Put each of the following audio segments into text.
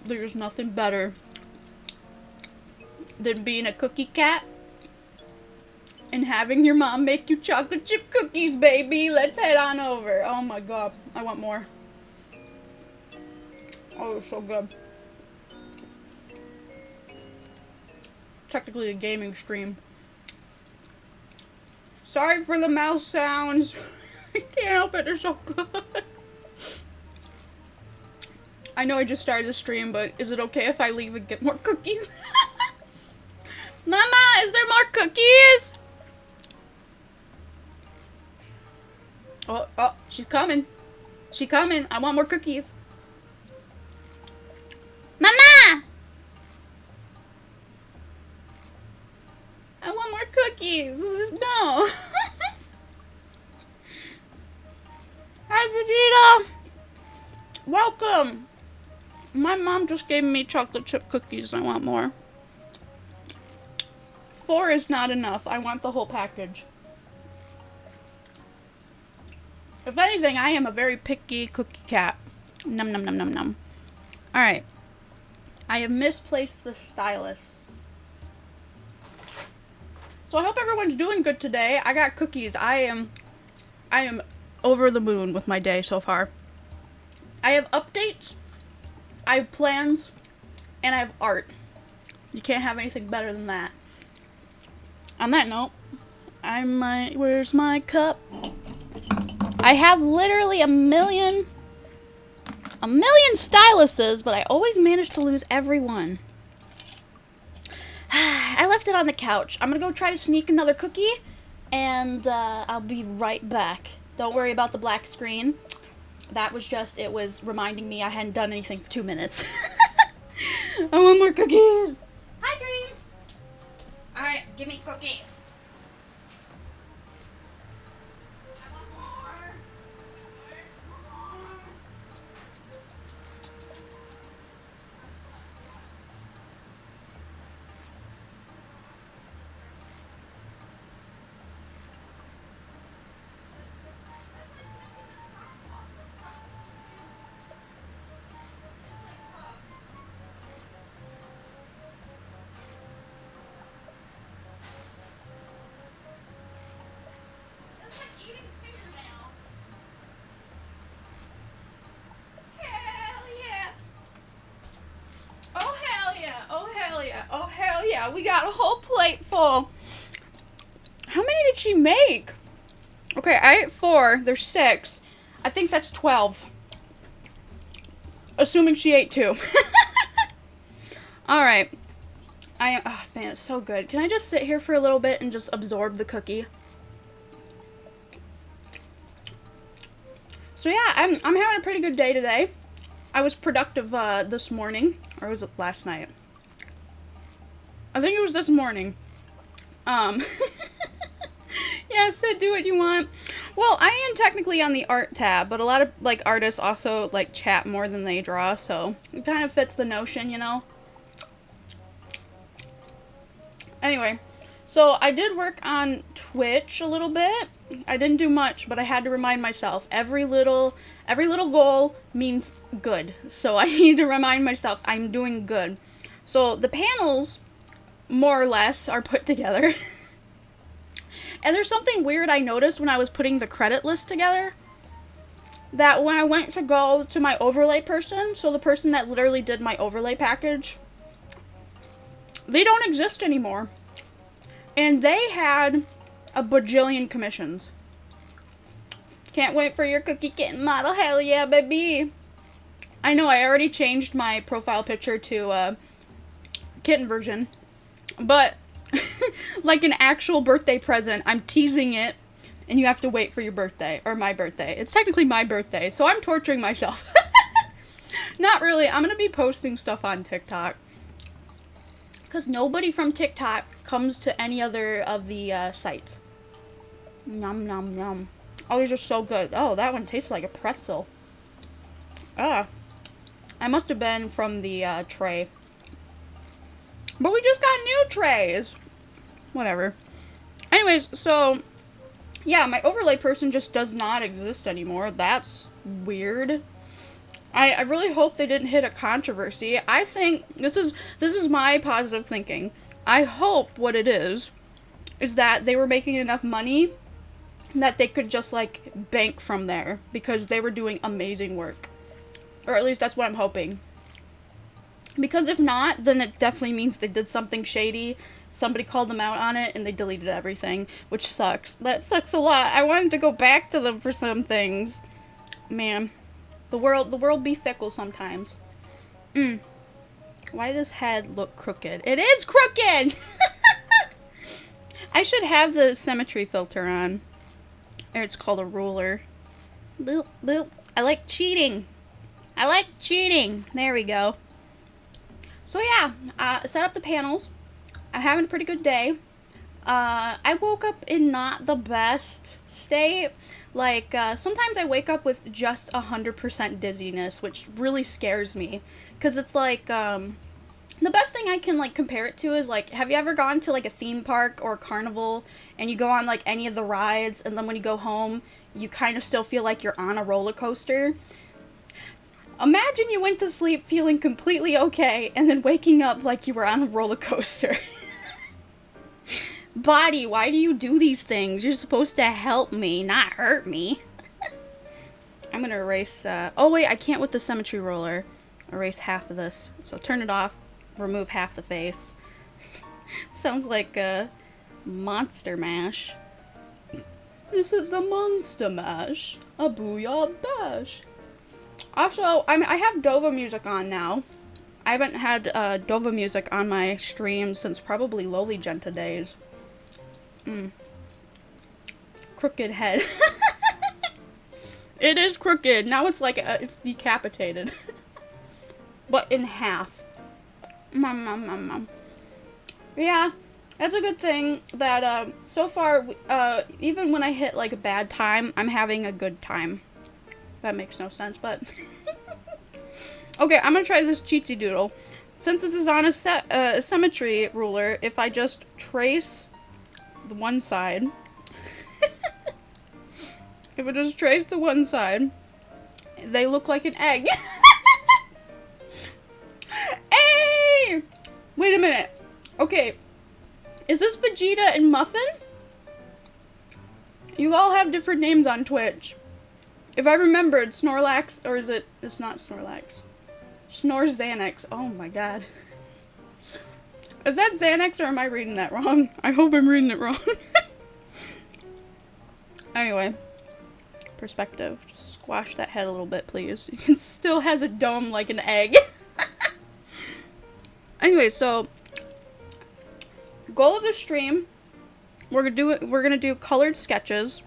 There's nothing better than being a cookie cat and having your mom make you chocolate chip cookies, baby. Let's head on over. Oh my god, I want more. Oh, so good. Technically a gaming stream. Sorry for the mouse sounds. I can't help it, they're so good. I know I just started the stream, but is it okay if I leave and get more cookies? Mama, is there more cookies? Oh, she's coming. She's coming. I want more cookies. Mama! I want more cookies. No. Hi, Vegeta. Welcome. My mom just gave me chocolate chip cookies. I want more. 4 is not enough. I want the whole package. If anything, I am a very picky cookie cat. Num num num num num. Alright. I have misplaced the stylus. So I hope everyone's doing good today. I got cookies. I am over the moon with my day so far. I have updates, I have plans, and I have art. You can't have anything better than that. On that note, where's my cup? I have literally a million styluses, but I always manage to lose every one. I left it on the couch. I'm gonna go try to sneak another cookie, and I'll be right back. Don't worry about the black screen. That was just, it was reminding me I hadn't done anything for 2 minutes. I want more cookies. Hi, Dream. Alright, give me cookie. I want more. Oh, hell yeah. We got a whole plate full. How many did she make? Okay, I ate 4. There's 6. I think that's 12. Assuming she ate 2. Alright. Oh, man, it's so good. Can I just sit here for a little bit and just absorb the cookie? So yeah, I'm having a pretty good day today. I was productive this morning. Or was it last night? I think it was this morning. Yeah, Sid, do what you want. Well, I am technically on the art tab, but a lot of, like, artists also, like, chat more than they draw, so it kind of fits the notion, you know? Anyway, so I did work on Twitch a little bit. I didn't do much, but I had to remind myself, every little goal means good. So I need to remind myself I'm doing good. So the panels, more or less, are put together. And there's something weird I noticed when I was putting the credit list together. That when I went to go to my overlay person, so the person that literally did my overlay package, they don't exist anymore. And they had a bajillion commissions. Can't wait for your cookie kitten model. Hell yeah, baby. I know, I already changed my profile picture to kitten version. But like an actual birthday present, I'm teasing it, and you have to wait for your birthday, or my birthday. It's technically my birthday, so I'm torturing myself. Not really. I'm gonna be posting stuff on TikTok. Because nobody from TikTok comes to any other of the sites. Nom nom nom. Oh, these are so good. Oh, that one tastes like a pretzel. Ah. I must have been from the tray. But we just got new trays. Whatever. Anyways, so yeah, my overlay person just does not exist anymore. That's weird. I really hope they didn't hit a controversy. I think this is my positive thinking. I hope what it is that they were making enough money that they could just like bank from there because they were doing amazing work. Or at least that's what I'm hoping. Because if not, then it definitely means they did something shady. Somebody called them out on it and they deleted everything, which sucks. That sucks a lot. I wanted to go back to them for some things. Man, the world be fickle sometimes. Why does head look crooked? It is crooked! I should have the symmetry filter on. Or it's called a ruler. Boop, boop. I like cheating. I like cheating. There we go. So yeah, set up the panels. I'm having a pretty good day. I woke up in not the best state. Like, sometimes I wake up with just 100% dizziness, which really scares me. Because it's like, the best thing I can, like, compare it to is, like, have you ever gone to, like, a theme park or a carnival, and you go on, like, any of the rides, and then when you go home, you kind of still feel like you're on a roller coaster? Imagine you went to sleep feeling completely okay, and then waking up like you were on a roller coaster. Body, why do you do these things? You're supposed to help me, not hurt me. I'm gonna erase, oh wait, I can't with the symmetry roller. Erase half of this. So turn it off, remove half the face. Sounds like a Monster Mash. This is the Monster Mash. A booyah bash. Also, I have Dova music on now. I haven't had Dova music on my stream since probably Lowly Genta days. Crooked head. It is crooked. Now it's like, it's decapitated. But in half. Yeah, that's a good thing that, so far, even when I hit, like, a bad time, I'm having a good time. That makes no sense, but... Okay, I'm gonna try this cheatsy doodle. Since this is on a symmetry ruler, if I just trace the one side... If I just trace the one side, they look like an egg. Hey! Wait a minute. Okay. Is this Vegeta and Muffin? You all have different names on Twitch. If I remembered, Snorlax, or is it, it's not Snorlax. Xanax. Oh my god. Is that Xanax or am I reading that wrong? I hope I'm reading it wrong. Anyway. Perspective. Just squash that head a little bit, please. It still has a dome like an egg. Anyway, so goal of the stream, we're gonna do colored sketches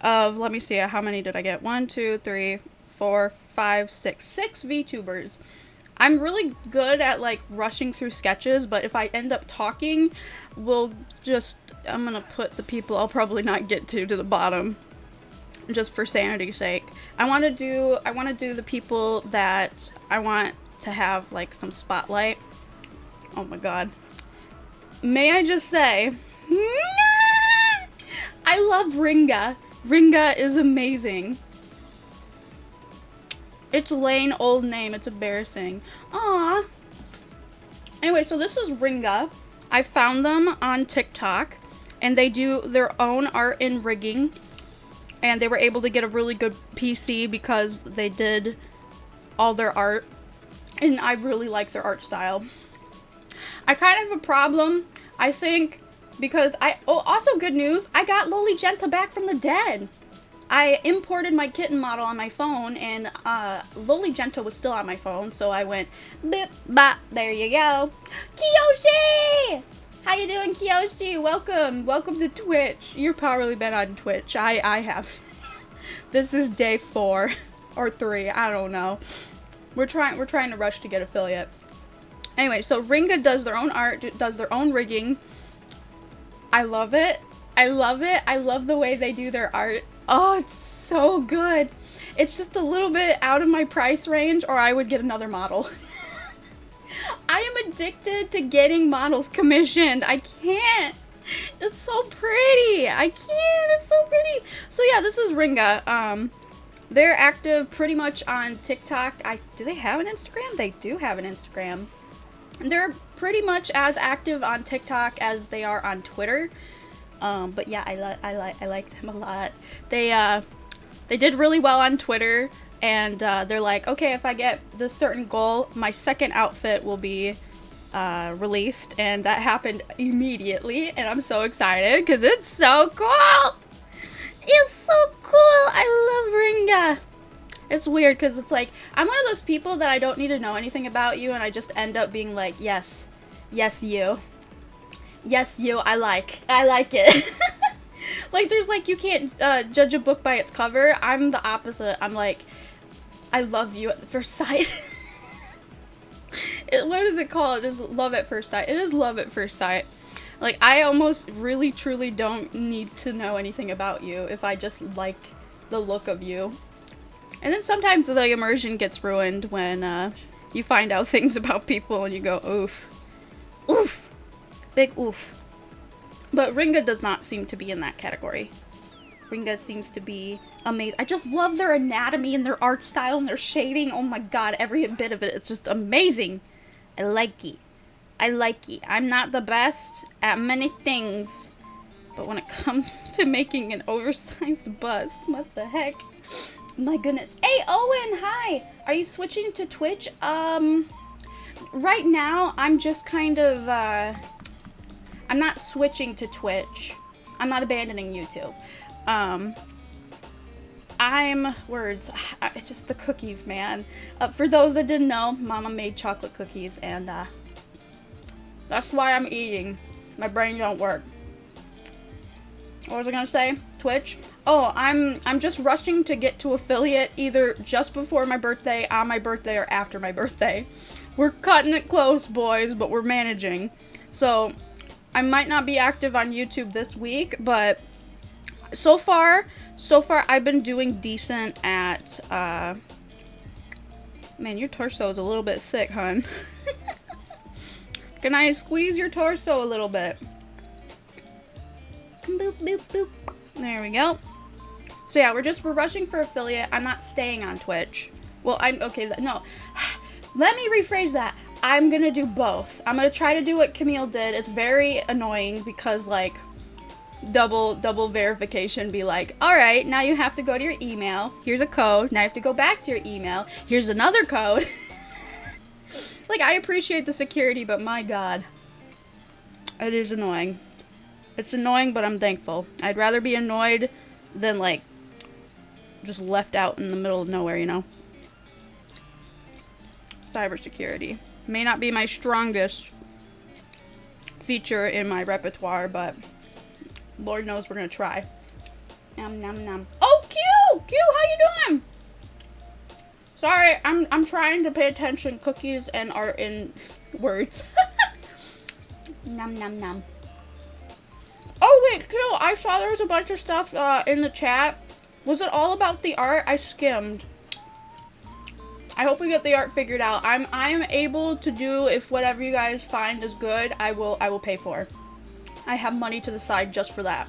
of, let me see, how many did I get? 1, 2, 3, 4, 5, 6. 6 VTubers. I'm really good at, like, rushing through sketches, but if I end up talking, I'm gonna put the people I'll probably not get to the bottom, just for sanity's sake. I want to do the people that I want to have, like, some spotlight. Oh my god. May I just say, I love Ringa. Ringa is amazing. It's Lane old name. It's embarrassing. Aww. Anyway, so this is Ringa. I found them on TikTok, and they do their own art and rigging, and they were able to get a really good PC because they did all their art, and I really like their art style. I kind of have a problem, I think, because also good news, I got Lowly Genta back from the dead. I imported my kitten model on my phone, and Lowly Genta was still on my phone, so I went, bip, bop, there you go. Kiyoshi! How you doing, Kiyoshi? Welcome. Welcome to Twitch. You've probably been on Twitch. I have. This is day 4 or 3. I don't know. We're trying to rush to get affiliate. Anyway, so Ringa does their own art, does their own rigging. I love it. I love it. I love the way they do their art. Oh, it's so good. It's just a little bit out of my price range, or I would get another model. I am addicted to getting models commissioned. I can't. It's so pretty. I can't. It's so pretty. So yeah, this is Ringa. They're active pretty much on TikTok. Do they have an Instagram? They do have an Instagram. They're pretty much as active on TikTok as they are on Twitter. But yeah, I like them a lot. They did really well on Twitter, and they're like, okay, if I get this certain goal, my second outfit will be released, and that happened immediately, and I'm so excited because it's so cool. It's so cool. I love Ringa. It's weird because it's like, I'm one of those people that I don't need to know anything about you, and I just end up being like, yes, you. Yes, you, I like it. Like, there's like, you can't judge a book by its cover. I'm the opposite. I'm like, I love you at first sight. What is it called? It is love at first sight. It is love at first sight. Like, I almost really, truly don't need to know anything about you if I just like the look of you. And then sometimes the immersion gets ruined when you find out things about people and you go, oof. Oof. Big oof. But Ringa does not seem to be in that category. Ringa seems to be amazing. I just love their anatomy and their art style and their shading. Oh my god, every bit of it. It's just amazing. I like it. I like it. I'm not the best at many things, but when it comes to making an oversized bust, what the heck? My goodness. Hey, Owen, hi! Are you switching to Twitch? Right now, I'm just kind of, I'm not switching to Twitch. I'm not abandoning YouTube. It's just the cookies, man. For those that didn't know, Mama made chocolate cookies, and, that's why I'm eating. My brain don't work. What was I gonna say? Twitch? Oh, I'm just rushing to get to affiliate either just before my birthday, on my birthday, or after my birthday. We're cutting it close, boys, but we're managing. So, I might not be active on YouTube this week, but so far, I've been doing decent at, man, your torso is a little bit thick, hun. Can I squeeze your torso a little bit? Boop, boop, boop. There we go. So yeah, we're rushing for affiliate. I'm not staying on Twitch. Well, no. Let me rephrase that. I'm gonna do both. I'm gonna try to do what Camille did. It's very annoying because, like, double verification be like, alright, now you have to go to your email. Here's a code. Now you have to go back to your email. Here's another code. Like, I appreciate the security, but my god. It is annoying. It's annoying, but I'm thankful. I'd rather be annoyed than, like, just left out in the middle of nowhere, you know? Cybersecurity. May not be my strongest feature in my repertoire, but Lord knows we're gonna try. Nom nom nom. Oh, Q! Q, how you doing? Sorry, I'm trying to pay attention. Cookies and art in words. Nom nom nom. Oh wait, Q, I saw there was a bunch of stuff in the chat. Was it all about the art? I skimmed. I hope we get the art figured out. I'm able to do, if whatever you guys find is good, I will pay for. I have money to the side just for that.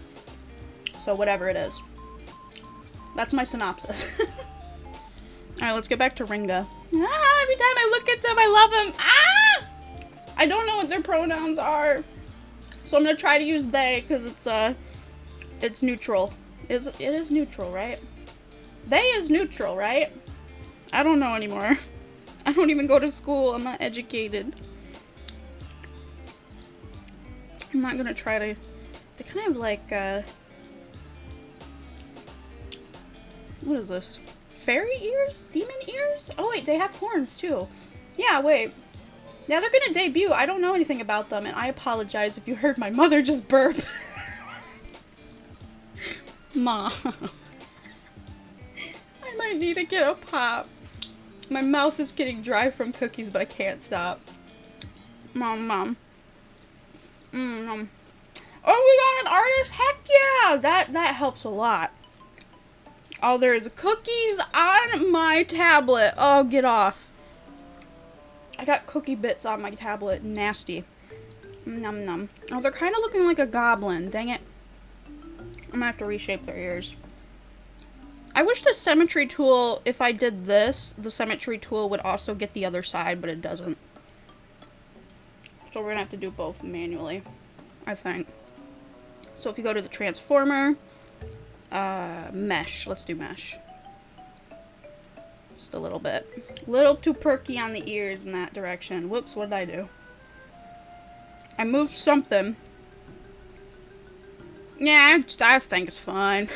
So whatever it is. That's my synopsis. Alright, let's get back to Ringa. Ah, every time I look at them, I love them. Ah! I don't know what their pronouns are. So I'm gonna try to use they, because it's neutral. It is neutral, right? They is neutral, right? I don't know anymore. I don't even go to school. I'm not educated. I'm not gonna try to... They kind of like, what is this? Fairy ears? Demon ears? Oh wait, they have horns too. Yeah, wait. Yeah, they're gonna debut. I don't know anything about them, and I apologize if you heard my mother just burp. Mom. I might need to get a pop. My mouth is getting dry from cookies, but I can't stop. Mom. Oh, we got an artist? Heck yeah! That helps a lot. Oh, there's cookies on my tablet. Oh, get off. I got cookie bits on my tablet. Nasty. Num num. Oh, they're kind of looking like a goblin. Dang it. I'm gonna have to reshape their ears. I wish the symmetry tool, if I did this, the symmetry tool would also get the other side, but it doesn't. So we're gonna have to do both manually, I think. So if you go to the transformer, mesh, let's do mesh. Just a little bit. A little too perky on the ears in that direction. Whoops, what did I do? I moved something. Yeah, I think it's fine.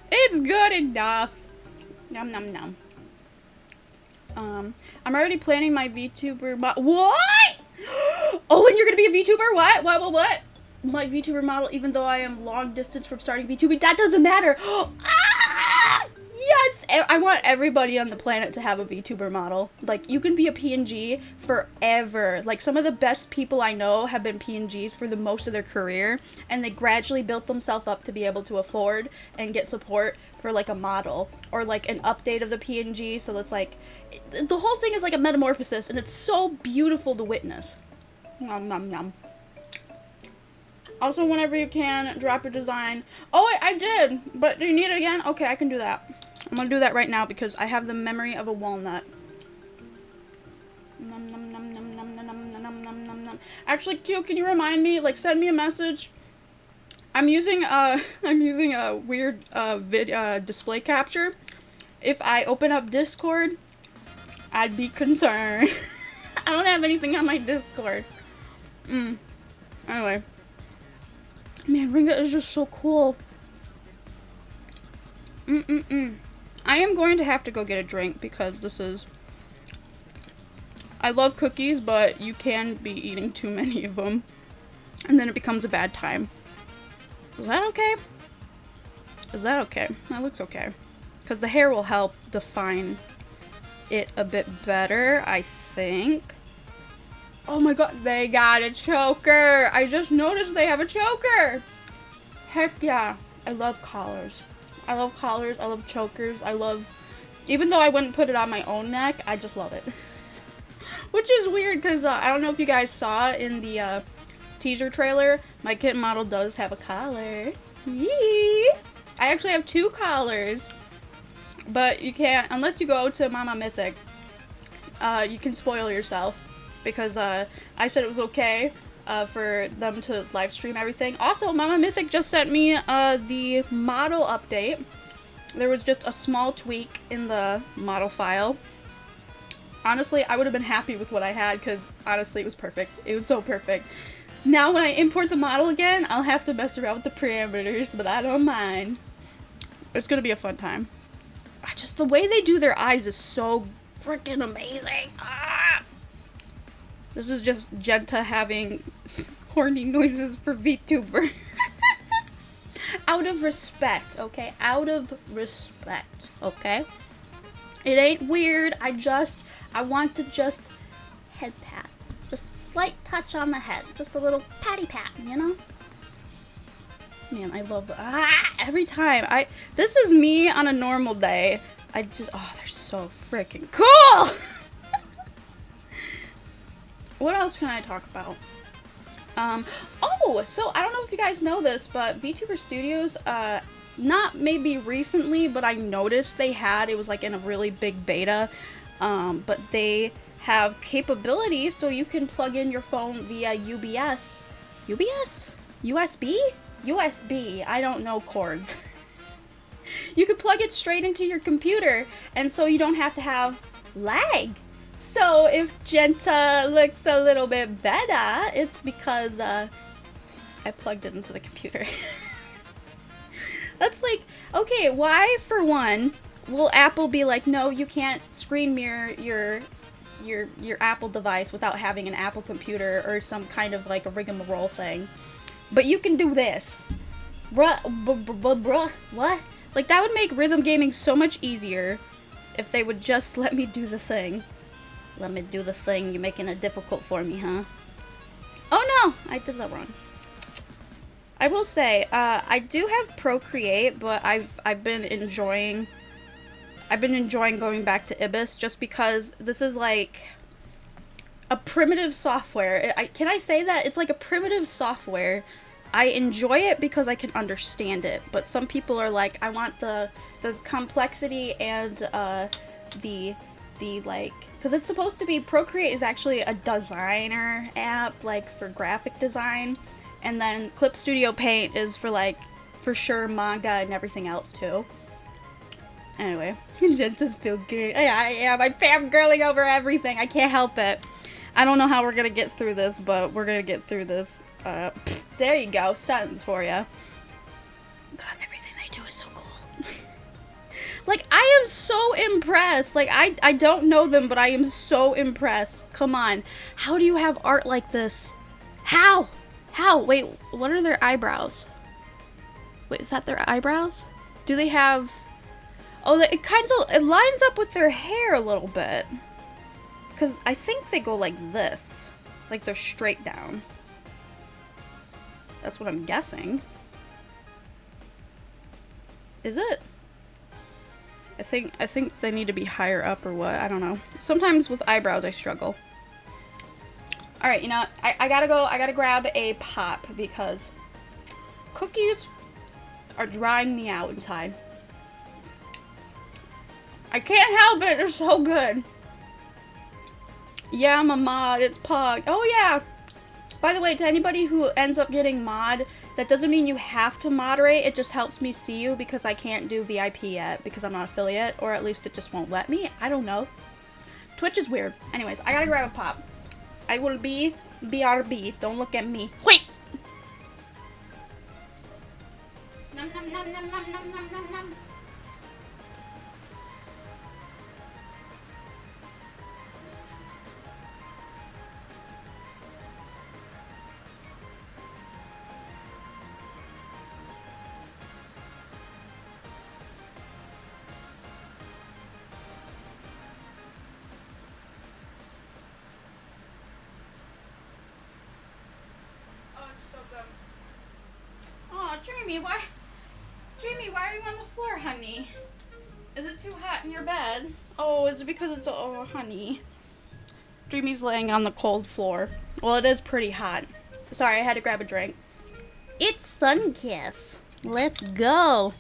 It's good enough. Nom nom nom. I'm already planning my VTuber what? Oh, and you're gonna be a VTuber? What? My VTuber model, even though I am long distance from starting VTubing, that doesn't matter. Ah! Yes! I want everybody on the planet to have a VTuber model. Like, you can be a PNG forever. Like, some of the best people I know have been PNGs for the most of their career, and they gradually built themselves up to be able to afford and get support for, like, a model, or, like, an update of the PNG, so it's, like, the whole thing is, like, a metamorphosis, and it's so beautiful to witness. Nom nom nom. Also, whenever you can, drop your design. Oh, I did, but do you need it again? Okay, I can do that. I'm gonna do that right now because I have the memory of a walnut. Nom, nom, nom, nom, nom, nom, nom, nom, nom, nom, nom. Actually, Q, can you remind me? Like, send me a message. I'm using a weird display capture. If I open up Discord, I'd be concerned. I don't have anything on my Discord. Anyway. Man, Ringa is just so cool. I am going to have to go get a drink because this is... I love cookies, but you can be eating too many of them. And then it becomes a bad time. Is that okay? Is that okay? That looks okay. Because the hair will help define it a bit better, I think. Oh my god, they got a choker! I just noticed they have a choker! Heck yeah. I love collars. I love collars, I love chokers, I love... Even though I wouldn't put it on my own neck, I just love it. Which is weird, because I don't know if you guys saw in the teaser trailer, my kitten model does have a collar. Yee! I actually have 2 collars. But you can't, unless you go to Mama Mythic, you can spoil yourself. Because I said it was okay for them to live stream everything. Also, Mama Mythic just sent me the model update. There was just a small tweak in the model file. Honestly, I would have been happy with what I had because honestly, it was perfect. It was so perfect. Now when I import the model again, I'll have to mess around with the parameters, but I don't mind. It's gonna be a fun time. The way they do their eyes is so freaking amazing. Ah! This is just Genta having horny noises for VTuber. Out of respect, okay? Out of respect, okay? It ain't weird. I want to just head pat. Just slight touch on the head. Just a little patty pat, you know? Man, I love every time. This is me on a normal day. Oh, they're so freaking cool! What else can I talk about? Oh, so I don't know if you guys know this, but VTuber Studios, not maybe recently, but I noticed it was like in a really big beta, but they have capabilities so you can plug in your phone via USB? I don't know cords. You could plug it straight into your computer, and so you don't have to have lag. So if Genta looks a little bit better, it's because I plugged it into the computer. That's like, okay, why for one will Apple be like, no, you can't screen mirror your Apple device without having an Apple computer or some kind of like a rigmarole thing, but you can do this, bruh, what? Like that would make rhythm gaming so much easier if they would just let me do the thing. Let me do the thing. You're making it difficult for me, huh? Oh no! I did that wrong. I will say, I do have Procreate, but I've been enjoying going back to Ibis just because this is like a primitive software. Can I say that? It's like a primitive software I enjoy it because I can understand it, but some people are like, I want the complexity and the like, because it's supposed to be, Procreate is actually a designer app, like for graphic design, and then Clip Studio Paint is for like, for sure, manga and everything else too. Anyway, Jen says feel good. Yeah, I'm fangirling over everything. I can't help it. I don't know how we're gonna get through this, but we're gonna get through this. There you go, sentence for you. God, everything they do is so cool. Like, I am so impressed. Like, I don't know them, but I am so impressed. Come on. How do you have art like this? How? How? Wait, what are their eyebrows? Wait, is that their eyebrows? Do they have... Oh, it lines up with their hair a little bit. Because I think they go like this. Like they're straight down. That's what I'm guessing. Is it? I think they need to be higher up or what. I don't know. Sometimes with eyebrows I struggle. Alright, you know what? I gotta go. I gotta grab a pop because cookies are drying me out inside. I can't help it. They're so good. Yeah, I'm a mod. It's Pog. Oh, yeah. By the way, to anybody who ends up getting mod, that doesn't mean you have to moderate. It just helps me see you because I can't do VIP yet because I'm not affiliate, or at least it just won't let me. I don't know. Twitch is weird. Anyways, I gotta grab a pop. I will be BRB. Don't look at me. Wait! Nom nom nom nom nom nom nom nom nom. Dreamy, why are you on the floor, honey? Is it too hot in your bed? Oh, is it because it's, oh, honey. Dreamy's laying on the cold floor. Well, it is pretty hot. Sorry, I had to grab a drink. It's Sunkiss. Let's go.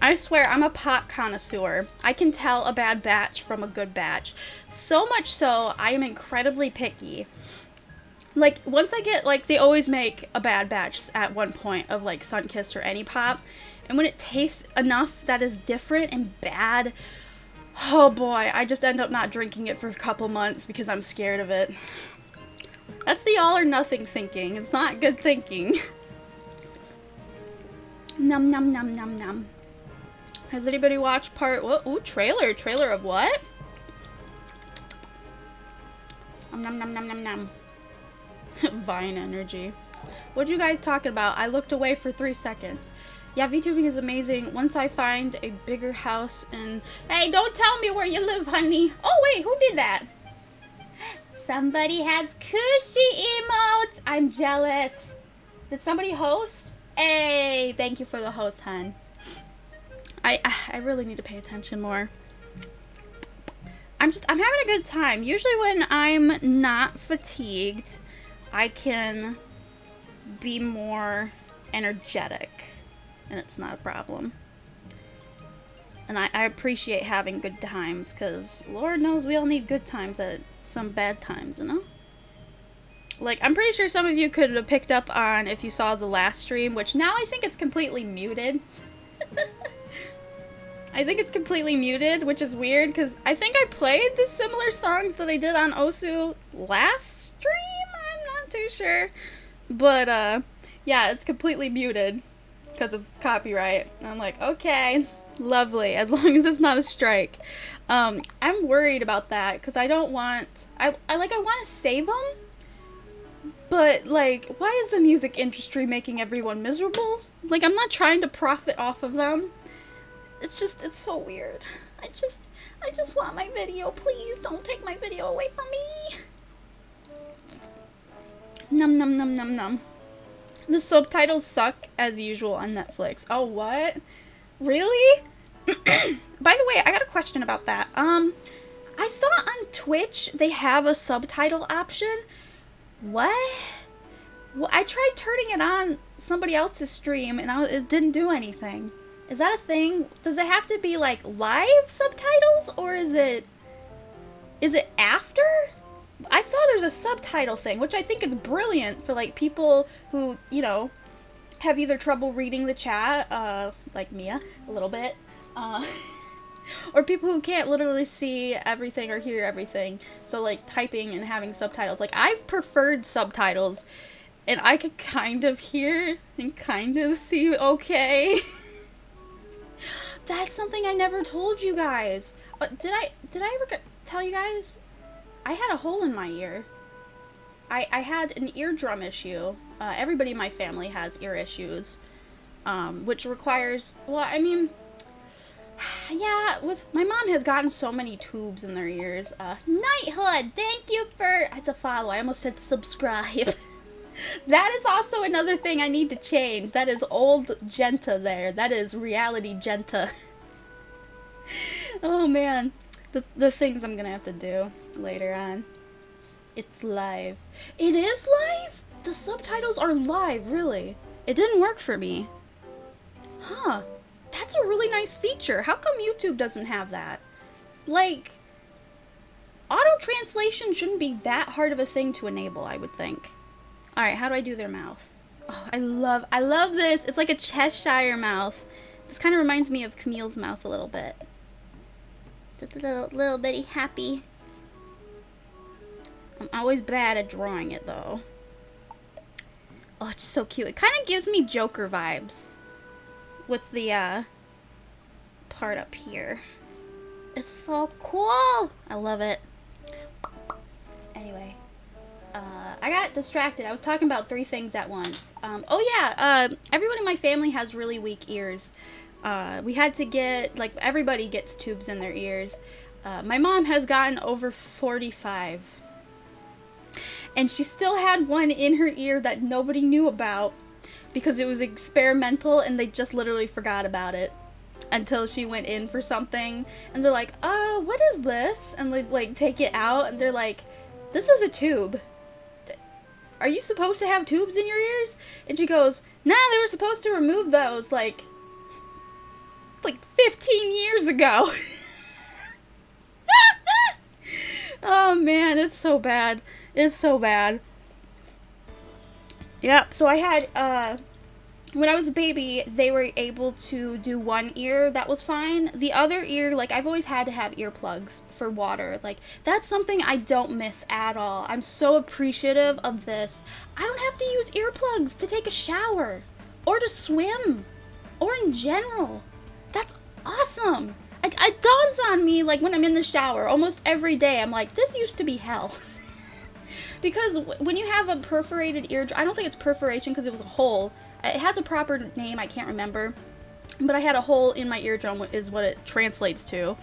I swear, I'm a pop connoisseur. I can tell a bad batch from a good batch. So much so, I am incredibly picky. Like, once I get, like, they always make a bad batch at one point of, like, Sunkist or any pop. And when it tastes enough that is different and bad, oh boy, I just end up not drinking it for a couple months because I'm scared of it. That's the all or nothing thinking. It's not good thinking. Num num num num num. Has anybody watched part, what? Ooh, trailer. Trailer of what? Num num num num num. Vine energy. What you guys talking about? I looked away for 3 seconds. Yeah, VTubing is amazing. Once I find a bigger house and... Hey, don't tell me where you live, honey. Oh, wait, who did that? Somebody has cushy emotes. I'm jealous. Did somebody host? Hey, thank you for the host, hun. I really need to pay attention more. I'm having a good time. Usually when I'm not fatigued, I can be more energetic, and it's not a problem. And I appreciate having good times, because Lord knows we all need good times at some bad times, you know? Like, I'm pretty sure some of you could have picked up on if you saw the last stream, which now I think it's completely muted. I think it's completely muted, which is weird, because I think I played the similar songs that I did on Osu last stream? Too sure, but yeah, it's completely muted because of copyright. And I'm like, okay, lovely, as long as it's not a strike. I'm worried about that because I don't want, I want to save them, but like, why is the music industry making everyone miserable? Like, I'm not trying to profit off of them. It's just, it's so weird. I just want my video. Please don't take my video away from me. Num num num num num. The subtitles suck as usual on Netflix. Oh, what? Really? By the way, I got a question about that. I saw on Twitch they have a subtitle option. What? Well, I tried turning it on somebody else's stream and it didn't do anything. Is that a thing? Does it have to be like live subtitles or is it after? I saw there's a subtitle thing, which I think is brilliant for like people who, you know, have either trouble reading the chat, like Mia, a little bit, or people who can't literally see everything or hear everything. So like typing and having subtitles. Like I've preferred subtitles and I could kind of hear and kind of see okay. That's something I never told you guys. Did I ever tell you guys? I had a hole in my ear. I had an eardrum issue. Everybody in my family has ear issues, which requires, well, I mean, yeah, with my mom has gotten so many tubes in their ears. Knighthood, thank you for, it's a follow. I almost said subscribe. That is also another thing I need to change. That is old Genta there. That is reality Genta. Oh man, the things I'm gonna have to do later on. It's live. It is live? The subtitles are live, really. It didn't work for me. Huh. That's a really nice feature. How come YouTube doesn't have that? Like, auto-translation shouldn't be that hard of a thing to enable, I would think. Alright, how do I do their mouth? Oh, I love this. It's like a Cheshire mouth. This kind of reminds me of Camille's mouth a little bit. Just a little bitty happy. I'm always bad at drawing it, though. Oh, it's so cute. It kind of gives me Joker vibes with the part up here. It's so cool. I love it. Anyway, I got distracted. I was talking about 3 things at once. Everyone in my family has really weak ears. We had to get, like, everybody gets tubes in their ears. My mom has gotten over 45. And she still had one in her ear that nobody knew about because it was experimental and they just literally forgot about it until she went in for something. And they're like, what is this? And they, like, take it out and they're like, this is a tube. Are you supposed to have tubes in your ears? And she goes, nah, they were supposed to remove those, like 15 years ago. Oh, man, it's so bad. It's so bad. Yep, so I had, when I was a baby, they were able to do one ear, that was fine. The other ear, like, I've always had to have earplugs for water. Like, that's something I don't miss at all. I'm so appreciative of this. I don't have to use earplugs to take a shower, or to swim, or in general. That's awesome. It dawns on me, like, when I'm in the shower, almost every day, I'm like, this used to be hell. Because when you have a perforated eardrum, I don't think it's perforation because it was a hole. It has a proper name, I can't remember. But I had a hole in my eardrum is what it translates to.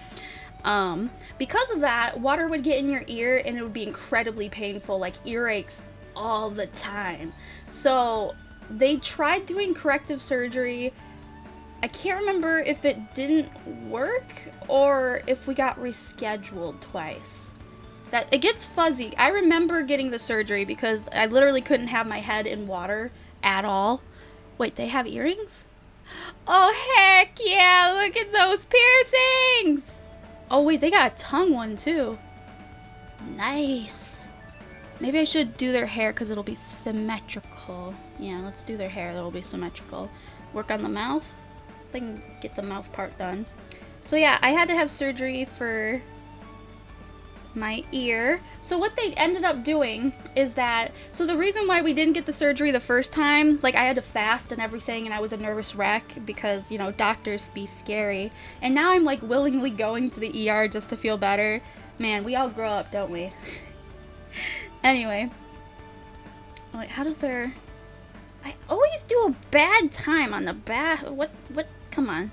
Because of that, water would get in your ear and it would be incredibly painful, like earaches all the time. So they tried doing corrective surgery. I can't remember if it didn't work or if we got rescheduled twice. That it gets fuzzy. I remember getting the surgery because I literally couldn't have my head in water at all. Wait, they have earrings? Oh, heck yeah, look at those piercings! Oh, wait, they got a tongue one, too. Nice. Maybe I should do their hair because it'll be symmetrical. Yeah, let's do their hair. That'll be symmetrical. Work on the mouth. I can get the mouth part done. So, yeah, I had to have surgery for my ear. So what they ended up doing is that, so the reason why we didn't get the surgery the first time, like I had to fast and everything and I was a nervous wreck because, you know, doctors be scary. And now I'm like willingly going to the ER just to feel better. Man, we all grow up, don't we? Anyway. Like, how does their... I always do a bad time on the back. What, come on.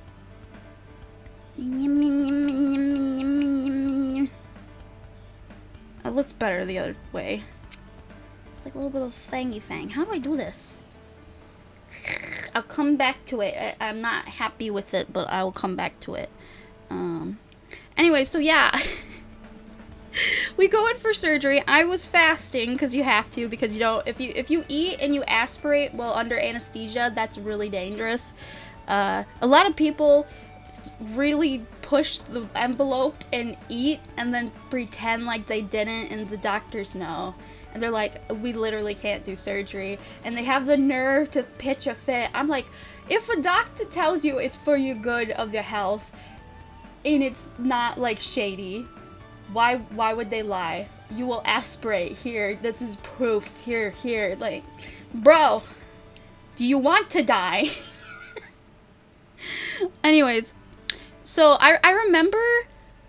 It looked better the other way. It's like a little bit of fangy fang. How do I do this? I'll come back to it. I'm not happy with it, but I will come back to it. Anyway, so yeah. we go in for surgery. I was fasting because you have to, because you don't, if you eat and you aspirate while under anesthesia, that's really dangerous. A lot of people really push the envelope and eat and then pretend like they didn't, and the doctors know. And they're like, we literally can't do surgery. And they have the nerve to pitch a fit. I'm like, if a doctor tells you it's for your good of your health, and it's not like shady, why would they lie? You will aspirate. Here, this is proof. Here. Like, bro, do you want to die? Anyways, so I remember,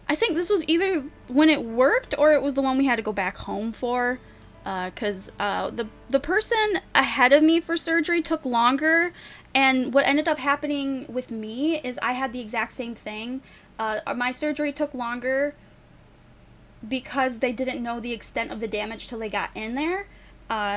I think this was either when it worked or it was the one we had to go back home for. Because the person ahead of me for surgery took longer, and what ended up happening with me is I had the exact same thing. My surgery took longer because they didn't know the extent of the damage till they got in there.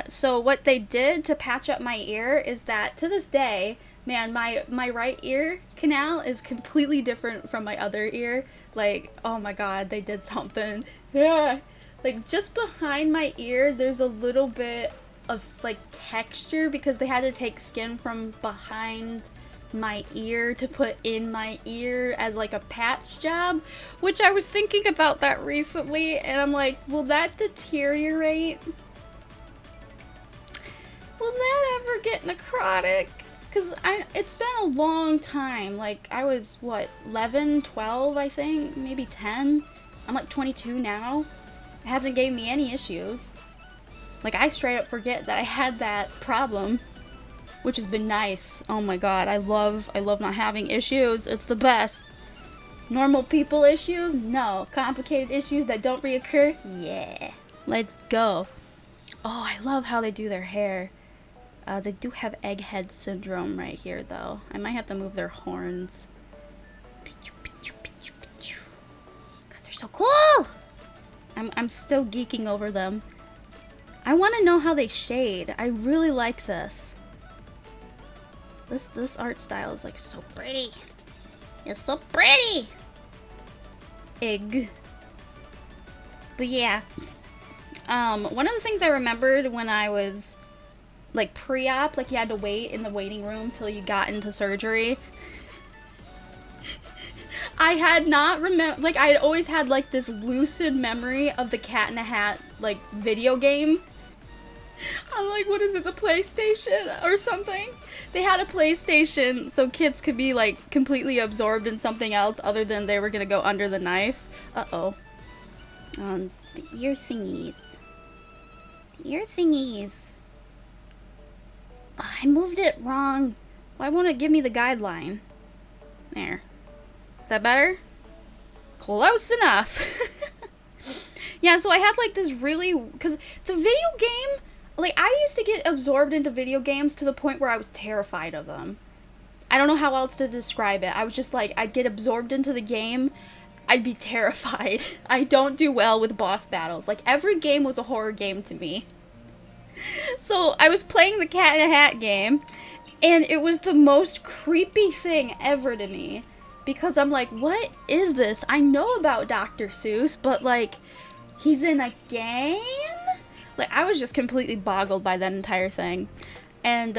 So what they did to patch up my ear is that, to this day, man, my right ear canal is completely different from my other ear. Like, oh my god, they did something. Yeah. Like, just behind my ear, there's a little bit of, like, texture because they had to take skin from behind my ear to put in my ear as, like, a patch job, which I was thinking about that recently, and I'm like, will that deteriorate? Will that ever get necrotic? Because it's been a long time. Like, I was, what, 11, 12, I think? Maybe 10? I'm, like, 22 now. It hasn't gave me any issues. Like, I straight up forget that I had that problem, which has been nice. Oh my god, I love not having issues. It's the best. Normal people issues? No. Complicated issues that don't reoccur? Yeah. Let's go. Oh, I love how they do their hair. They do have egghead syndrome right here, though. I might have to move their horns. God, they're so cool! I'm still geeking over them. I want to know how they shade. I really like this. This art style is like so pretty. It's so pretty. Egg. But yeah. One of the things I remembered when I was like pre-op, like you had to wait in the waiting room till you got into surgery. I had not like I had always had like this lucid memory of the Cat in a Hat like video game. I'm like, what is it, the PlayStation or something? They had a PlayStation so kids could be like completely absorbed in something else other than they were gonna go under the knife. Uh-oh. The ear thingies. The ear thingies. I moved it wrong. Why won't it give me the guideline? There. Is that better? Close enough. Yeah, so I had like this really, because the video game, like I used to get absorbed into video games to the point where I was terrified of them. I don't know how else to describe it. I was just like, I'd get absorbed into the game, I'd be terrified. I don't do well with boss battles. Like every game was a horror game to me. So I was playing the Cat in a Hat game, and it was the most creepy thing ever to me. Because I'm like, what is this? I know about Dr. Seuss, but like, he's in a game? Like, I was just completely boggled by that entire thing. And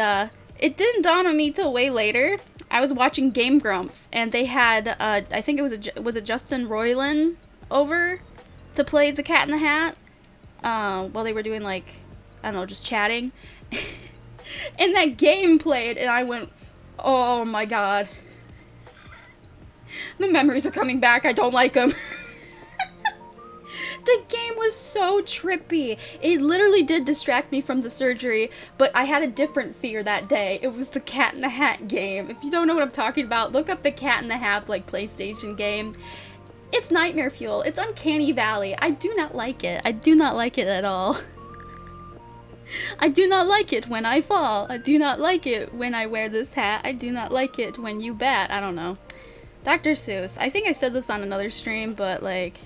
it didn't dawn on me till way later. I was watching Game Grumps, and they had, I think it was it Justin Roiland over to play the Cat in the Hat? While they were doing like, I don't know, just chatting. And that game played, and I went, oh my god. The memories are coming back. I don't like them. The game was so trippy. It literally did distract me from the surgery, but I had a different fear that day. It was the Cat in the Hat game. If you don't know what I'm talking about, look up the Cat in the Hat, like, PlayStation game. It's nightmare fuel. It's uncanny valley. I do not like it. I do not like it at all. I do not like it when I fall. I do not like it when I wear this hat. I do not like it when you bat. I don't know. Dr. Seuss. I think I said this on another stream, but like,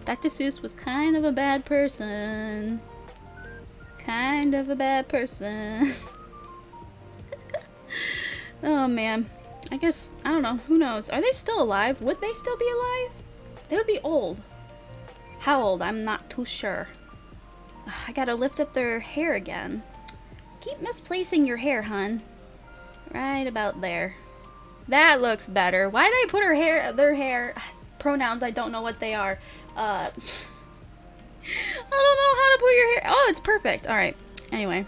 Dr. Seuss was kind of a bad person. Kind of a bad person. Oh man. I guess, I don't know. Who knows? Are they still alive? Would they still be alive? They would be old. How old? I'm not too sure. Ugh, I gotta lift up their hair again. Keep misplacing your hair, hun. Right about there. That looks better. Why did I put their hair, pronouns, I don't know what they are. I don't know how to put your hair. Oh, it's perfect. Alright. Anyway.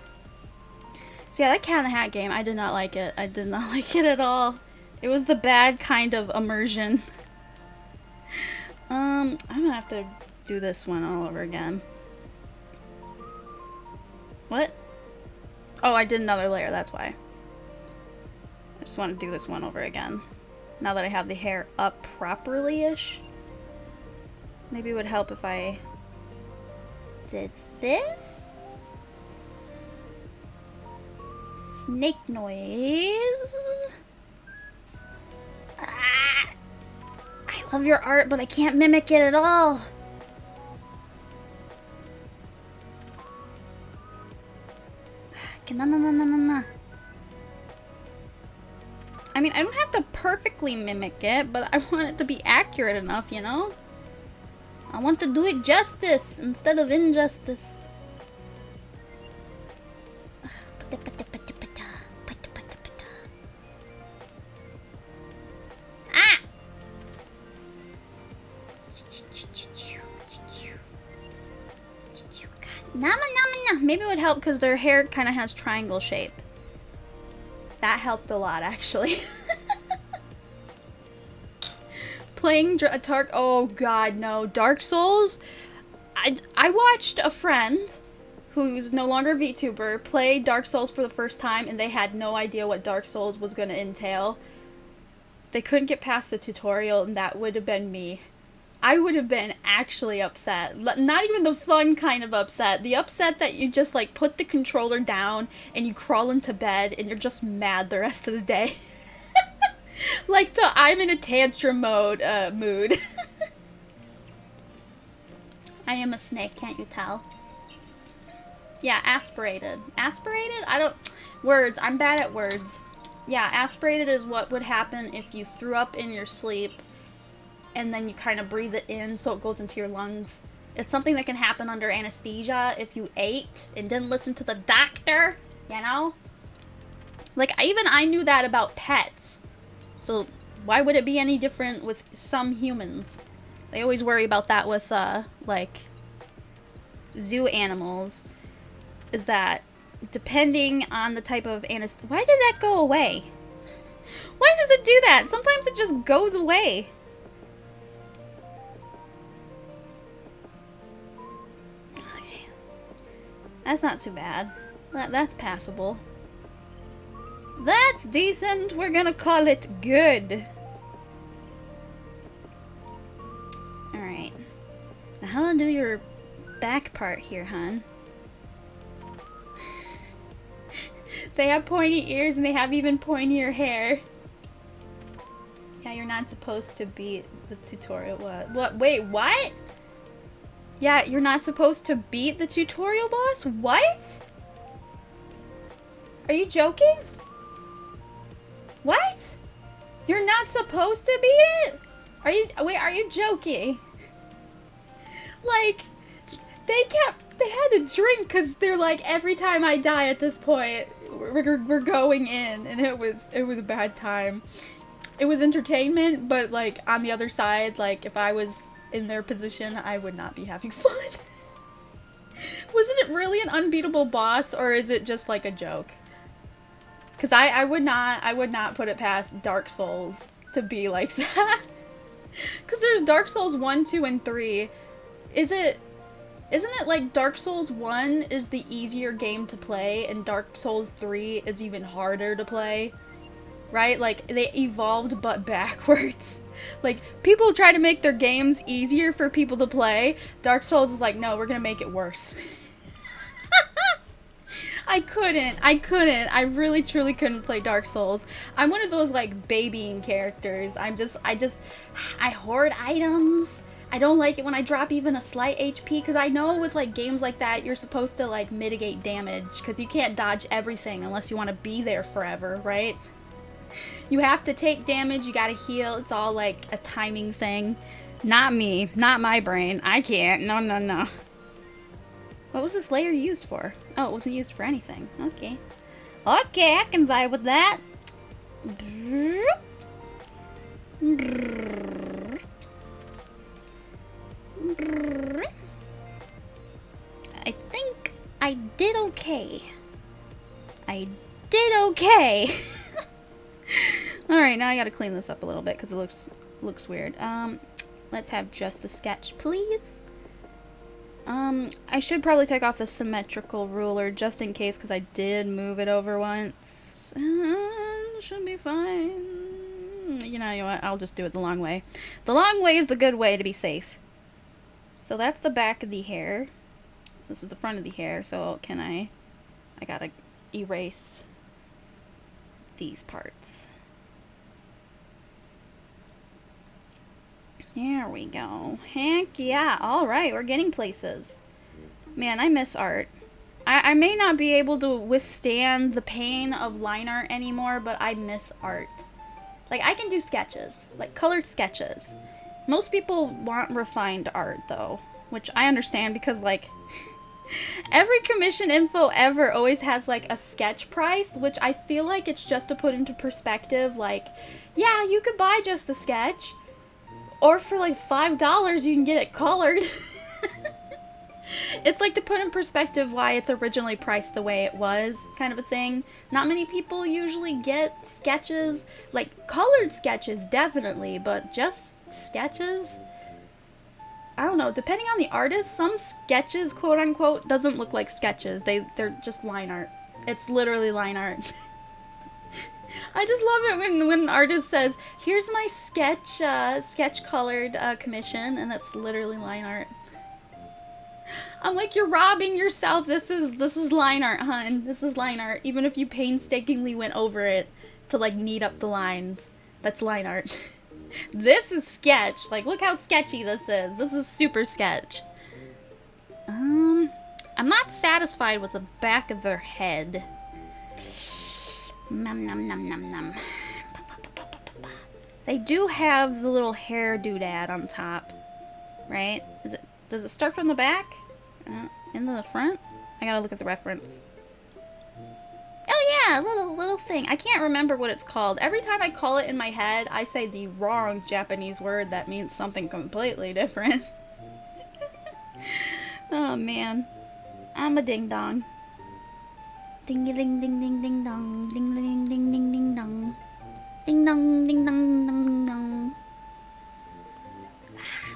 So yeah, that Cat in the Hat game, I did not like it. I did not like it at all. It was the bad kind of immersion. I'm gonna have to do this one all over again. What? Oh, I did another layer, that's why. I just want to do this one over again. Now that I have the hair up properly-ish. Maybe it would help if I did this. Snake noise. Ah, I love your art, but I can't mimic it at all. No. I mean, I don't have to perfectly mimic it, but I want it to be accurate enough, you know? I want to do it justice instead of injustice. Ah! Maybe it would help because their hair kind of has triangle shape. That helped a lot, actually. Playing oh god, no. Dark Souls? I watched a friend who's no longer a VTuber play Dark Souls for the first time, and they had no idea what Dark Souls was going to entail. They couldn't get past the tutorial, and that would have been me. I would have been actually upset. Not even the fun kind of upset. The upset that you just, like, put the controller down and you crawl into bed and you're just mad the rest of the day. Like the I'm in a tantrum mood. I am a snake, can't you tell? Yeah, aspirated. Aspirated? Words. I'm bad at words. Yeah, aspirated is what would happen if you threw up in your sleep and then you kind of breathe it in so it goes into your lungs. It's something that can happen under anesthesia if you ate and didn't listen to the doctor, you know? Like, I knew that about pets. So why would it be any different with some humans? They always worry about that with, like, zoo animals. Is that depending on the type of anesthesia... Why did that go away? Why does it do that? Sometimes it just goes away. Okay. That's not too bad. That's passable. That's decent. We're gonna call it good. Alright. Now how to do your back part here, hon? They have pointy ears and they have even pointier hair. Yeah, you're not supposed to beat the tutorial. What? Wait, what? Yeah, you're not supposed to beat the tutorial boss? What? Are you joking? What? You're not supposed to beat it? Are you joking? Like, they had to drink because they're like, every time I die at this point, we're going in, and it was a bad time. It was entertainment, but like on the other side, like if I was in their position, I would not be having fun. Wasn't it really an unbeatable boss, or is it just like a joke? Because I would not put it past Dark Souls to be like that. Because there's Dark Souls 1, 2, and 3. Isn't it like Dark Souls 1 is the easier game to play, and Dark Souls 3 is even harder to play? Right? Like, they evolved but backwards. Like, people try to make their games easier for people to play. Dark Souls is like, no, we're gonna make it worse. I couldn't. I really truly couldn't play Dark Souls. I'm one of those like babying characters. I hoard items. I don't like it when I drop even a slight HP, because I know with like games like that you're supposed to like mitigate damage, because you can't dodge everything unless you want to be there forever, right? You have to take damage, you gotta heal, it's all like a timing thing. Not me. Not my brain. I can't. No, no, no. What was this layer used for? Oh, it wasn't used for anything. Okay. Okay, I can vibe with that. I think I did okay. I did okay. Alright, now I gotta clean this up a little bit because it looks weird. Let's have just the sketch, please. I should probably take off the symmetrical ruler just in case because I did move it over once. Should be fine. You know what? I'll just do it the long way. The long way is the good way to be safe. So that's the back of the hair. This is the front of the hair. So can I gotta erase these parts. There we go. Heck yeah. Alright, we're getting places. Man, I miss art. I may not be able to withstand the pain of line art anymore, but I miss art. Like, I can do sketches. Like, colored sketches. Most people want refined art, though. Which I understand because, like, every commission info ever always has, like, a sketch price, which I feel like it's just to put into perspective, like, yeah, you could buy just the sketch. Or for like $5 you can get it colored. It's like to put in perspective why it's originally priced the way it was, kind of a thing. Not many people usually get sketches, like colored sketches definitely, but just sketches? I don't know, depending on the artist, some sketches, quote unquote, doesn't look like sketches. They're just line art. It's literally line art. I just love it when an artist says, here's my sketch colored commission, and that's literally line art. I'm like, you're robbing yourself. This is line art, hun. This is line art. Even if you painstakingly went over it to like neat up the lines, that's line art. This is sketch. Like, look how sketchy this is. This is super sketch. I'm not satisfied with the back of their head. Nom nom nom nom nom. They do have the little hair doodad on top, right? Does it start from the back? Into the front? I gotta look at the reference. Oh yeah, little thing. I can't remember what it's called. Every time I call it in my head, I say the wrong Japanese word that means something completely different. Oh man. I'm a ding dong. Ding ding ding ding ding dong, ding ding ding ding ding dong, ding dong ding dong dong dong.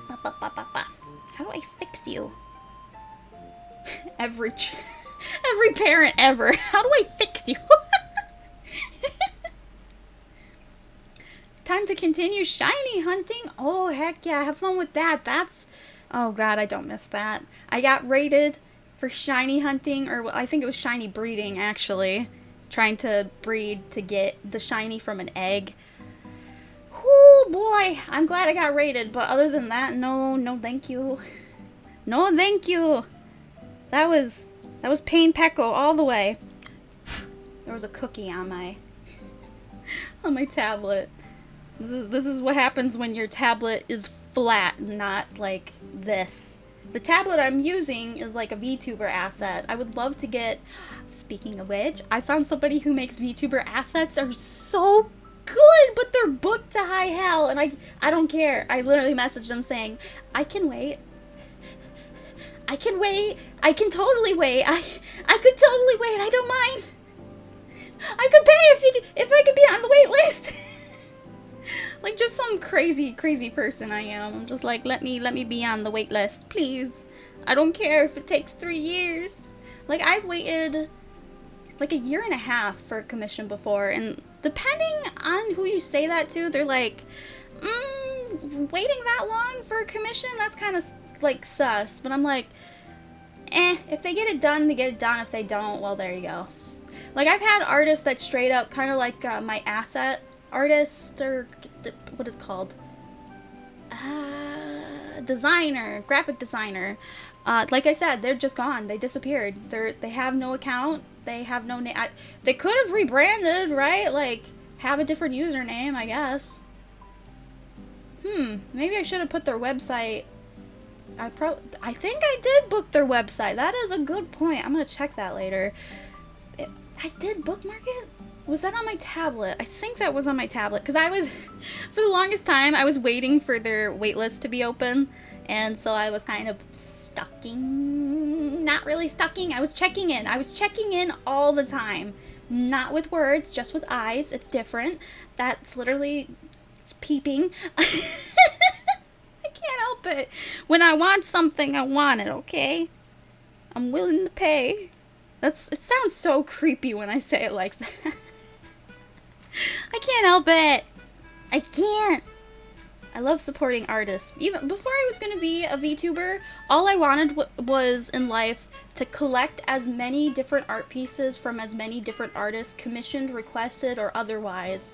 Ba ba ba ba ba. How do I fix you? Every parent ever. How do I fix you? Time to continue shiny hunting. Oh heck yeah, have fun with that. Oh god, I don't miss that. I got rated for shiny hunting, or I think it was shiny breeding, actually. Trying to breed to get the shiny from an egg. Oh boy, I'm glad I got rated, but other than that, no thank you. No thank you. That was pain pecco all the way. There was a cookie on my tablet. This is what happens when your tablet is flat, not like this. The tablet I'm using is like a VTuber asset. I would love to get... Speaking of which, I found somebody who makes VTuber assets are so good, but they're booked to high hell, and I don't care. I literally messaged them saying, I can wait. I can wait. I can totally wait. I could totally wait. I don't mind. I could pay if I could be on the wait list. Like, just some crazy person I am. I'm just like, let me be on the wait list, please. I don't care if it takes 3 years. Like, I've waited like 1.5 years for a commission before, and depending on who you say that to, they're like, waiting that long for a commission? That's kind of like sus. But I'm like, if they get it done, they get it done. If they don't, well, there you go. Like, I've had artists that straight up kind of like my asset artist, or what is it called? Designer, graphic designer. Like I said, they're just gone. They disappeared. They have no account. They have no name. They could have rebranded, right? Like, have a different username, I guess. Maybe I should have put their website. I think I did book their website. That is a good point. I'm gonna check that later. I did bookmark it? Was that on my tablet? I think that was on my tablet, because I was, for the longest time, I was waiting for their waitlist to be open, and so I was kind of stalking, not really stalking, I was checking in. I was checking in all the time. Not with words, just with eyes. It's different. That's literally, it's peeping. I can't help it. When I want something, I want it, okay? I'm willing to pay. It sounds so creepy when I say it like that. I can't help it. I can't. I love supporting artists. Even before I was going to be a VTuber, all I wanted was in life to collect as many different art pieces from as many different artists, commissioned, requested, or otherwise.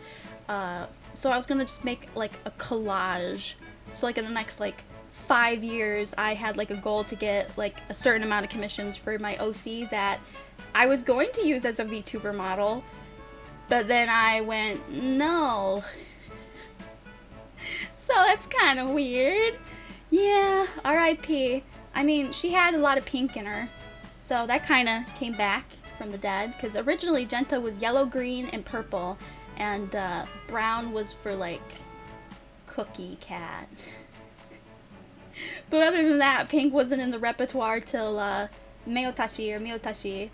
So I was going to just make like a collage. So like in the next like 5 years, I had like a goal to get like a certain amount of commissions for my OC that I was going to use as a VTuber model. But then I went, no. So that's kind of weird. Yeah, R.I.P. I mean, she had a lot of pink in her. So that kind of came back from the dead. Because originally Genta was yellow, green, and purple. And brown was for like Cookie Cat. But other than that, pink wasn't in the repertoire till Miyotashi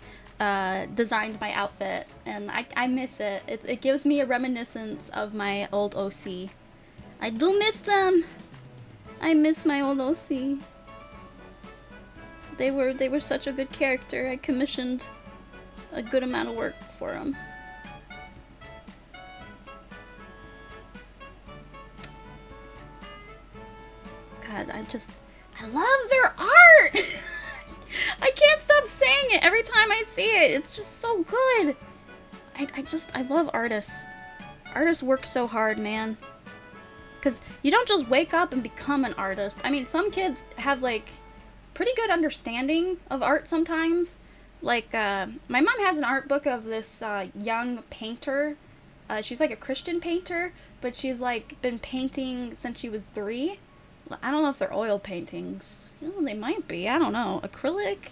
designed my outfit, and I miss it. It gives me a reminiscence of my old OC. I do miss them. I miss my old OC. They were such a good character. I commissioned a good amount of work for them. God, I love their art. I can't stop saying it every time I see it. It's just so good. I love artists. Artists work so hard, man. Because you don't just wake up and become an artist. I mean, some kids have, like, pretty good understanding of art sometimes. Like, my mom has an art book of this young painter. She's, like, a Christian painter, but she's, like, been painting since she was 3. I don't know if they're oil paintings. Well, they might be. I don't know. Acrylic?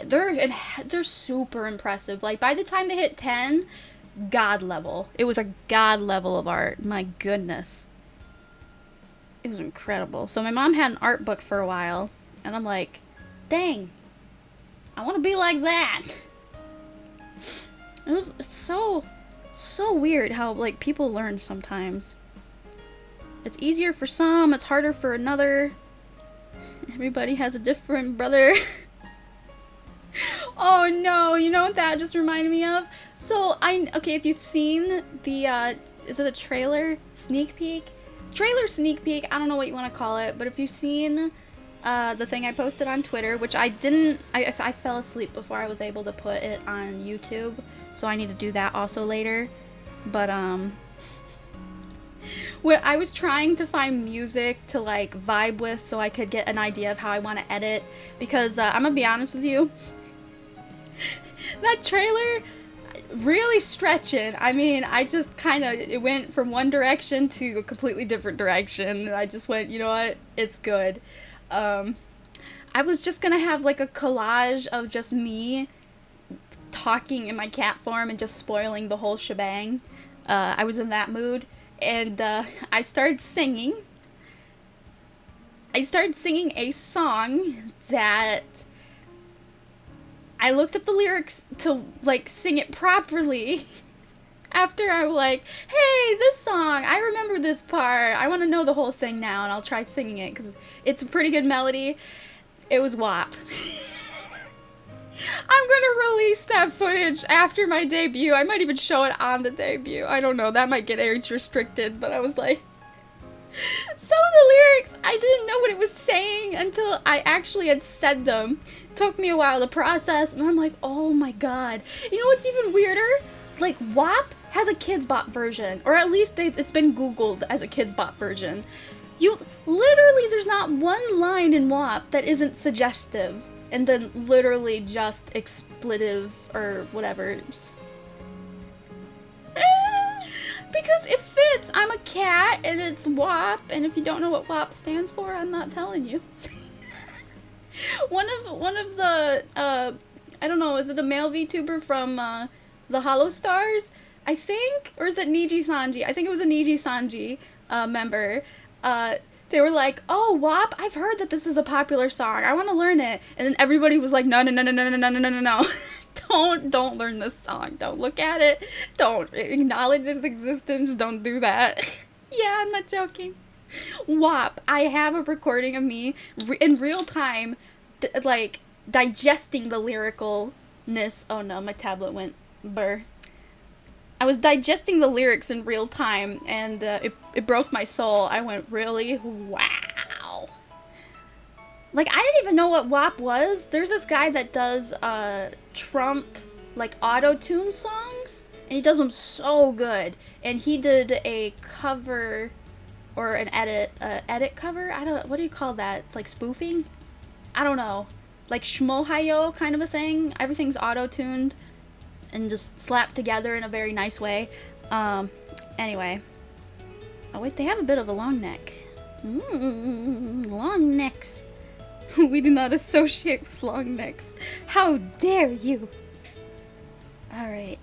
They're super impressive. Like, by the time they hit 10, god level. It was a god level of art. My goodness. It was incredible. So my mom had an art book for a while, and I'm like, dang, I want to be like that. It's so weird how, like, people learn sometimes. It's easier for some, it's harder for another. Everybody has a different brother. Oh no, you know what that just reminded me of? So, okay, if you've seen the, is it a trailer? Sneak peek? Trailer sneak peek, I don't know what you want to call it, but if you've seen the thing I posted on Twitter, which I didn't, I fell asleep before I was able to put it on YouTube, so I need to do that also later. But, when I was trying to find music to, like, vibe with so I could get an idea of how I want to edit, because I'm gonna be honest with you, that trailer really stretching. I mean, I just kind of, it went from one direction to a completely different direction, and I just went, you know what, it's good. I was just gonna have, like, a collage of just me talking in my cat form and just spoiling the whole shebang. I was in that mood. And I started singing. I started singing a song that I looked up the lyrics to, like, sing it properly. After I'm like, hey, this song, I remember this part. I want to know the whole thing now, and I'll try singing it because it's a pretty good melody. It was WAP. I'm gonna release that footage after my debut. I might even show it on the debut. I don't know, that might get age restricted, but I was like, some of the lyrics, I didn't know what it was saying until I actually had said them. Took me a while to process, and I'm like, oh my god. You know what's even weirder? Like, WAP has a Kids Bop version, or at least it's been Googled as a Kids Bop version. Literally, there's not one line in WAP that isn't suggestive. And then literally just expletive or whatever. Because it fits. I'm a cat and it's WAP, and if you don't know what WAP stands for, I'm not telling you. one of the I don't know, is it a male VTuber from the Hollow Stars? I think, or is it Niji Sanji? I think it was a Niji Sanji member. They were like, "Oh, WAP, I've heard that this is a popular song. I want to learn it." And then everybody was like, "No, no, no, no, no, no, no, no, no, no. Don't learn this song. Don't look at it. Don't acknowledge its existence. Don't do that." Yeah, I'm not joking. WAP, I have a recording of me in real time, like, digesting the lyricalness. Oh no, my tablet went burr. I was digesting the lyrics in real time, and it broke my soul. I went, really? Wow. Like, I didn't even know what WAP was. There's this guy that does Trump, like, auto-tune songs, and he does them so good. And he did a cover, or an edit cover? I don't, what do you call that? It's like spoofing? I don't know. Like shmohayo kind of a thing. Everything's auto-tuned and just slapped together in a very nice way. Anyway. Oh wait, they have a bit of a long neck. Long necks. We do not associate with long necks. How dare you! Alright.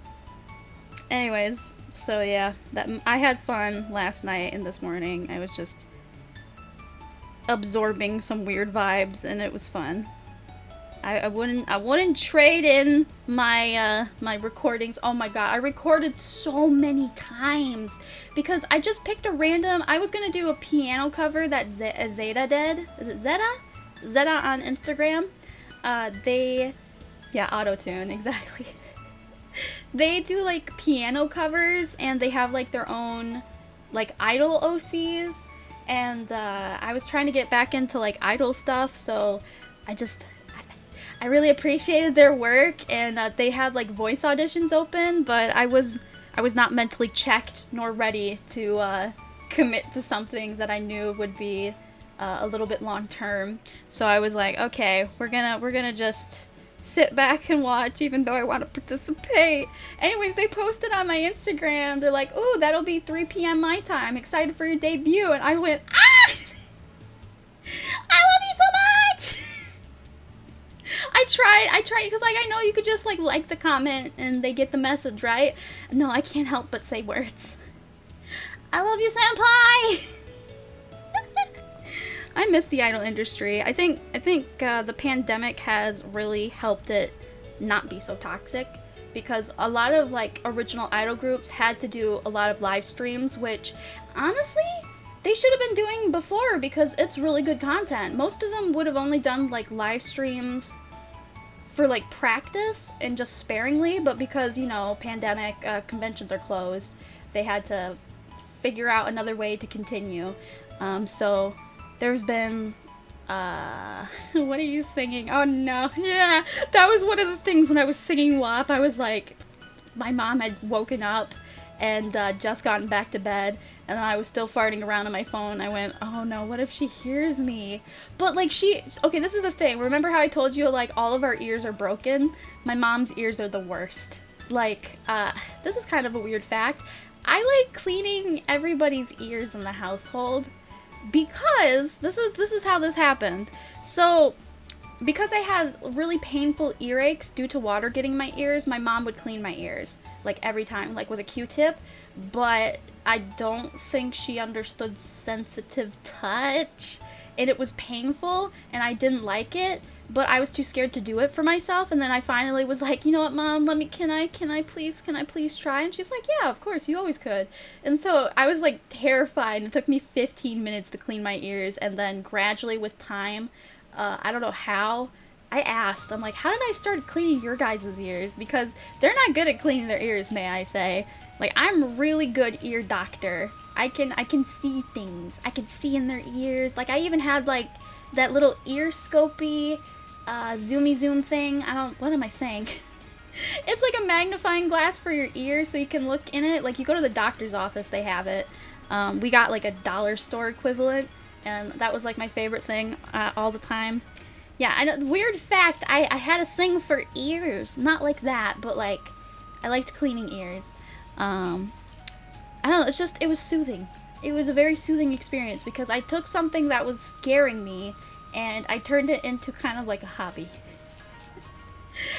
Anyways, so yeah, I had fun last night and this morning. I was just absorbing some weird vibes, and it was fun. I wouldn't trade in my my recordings. Oh my god, I recorded so many times because I just picked a random. I was gonna do a piano cover that Zeta did. Is it Zeta? Zeta on Instagram. Yeah, auto-tune, exactly. They do like piano covers, and they have like their own like idol OCs, and I was trying to get back into like idol stuff, so I really appreciated their work, and they had like voice auditions open, but I was not mentally checked nor ready to commit to something that I knew would be a little bit long term. So I was like, okay, we're gonna just sit back and watch, even though I want to participate. Anyways, they posted on my Instagram. They're like, "Ooh, that'll be 3 p.m. my time. Excited for your debut." And I went, "Ah! I love you so much!" I tried, because like I know you could just like the comment and they get the message, right? No, I can't help but say words. I love you, senpai! I miss the idol industry. I think the pandemic has really helped it not be so toxic, because a lot of like original idol groups had to do a lot of live streams, which honestly they should have been doing before, because it's really good content. Most of them would have only done like live streams for like practice and just sparingly, but because, you know, pandemic, conventions are closed, they had to figure out another way to continue. So there's been, what are you singing? Oh no, yeah, that was one of the things when I was singing WAP. I was like, my mom had woken up and just gotten back to bed, and I was still farting around on my phone. I went, oh no, what if she hears me? But like okay, this is the thing. Remember how I told you like all of our ears are broken? My mom's ears are the worst. Like, this is kind of a weird fact. I like cleaning everybody's ears in the household, because this is how this happened. So, because I had really painful earaches due to water getting in my ears, my mom would clean my ears, like every time, like with a Q-tip, but I don't think she understood sensitive touch, and it was painful, and I didn't like it, but I was too scared to do it for myself. And then I finally was like, you know what, Mom, can I please try? And she's like, yeah, of course, you always could. And so I was like terrified, and it took me 15 minutes to clean my ears, and then gradually with time, I don't know how, I asked, I'm like, how did I start cleaning your guys' ears? Because they're not good at cleaning their ears, may I say. Like, I'm a really good ear doctor. I can see things. I can see in their ears. Like, I even had like that little ear scopy zoomy zoom thing. What am I saying? It's like a magnifying glass for your ears, so you can look in it. Like, you go to the doctor's office, they have it. We got like a dollar store equivalent, and that was like my favorite thing all the time. Yeah, I know. Weird fact, I had a thing for ears. Not like that, but like, I liked cleaning ears. I don't know, it was soothing. It was a very soothing experience because I took something that was scaring me and I turned it into kind of like a hobby.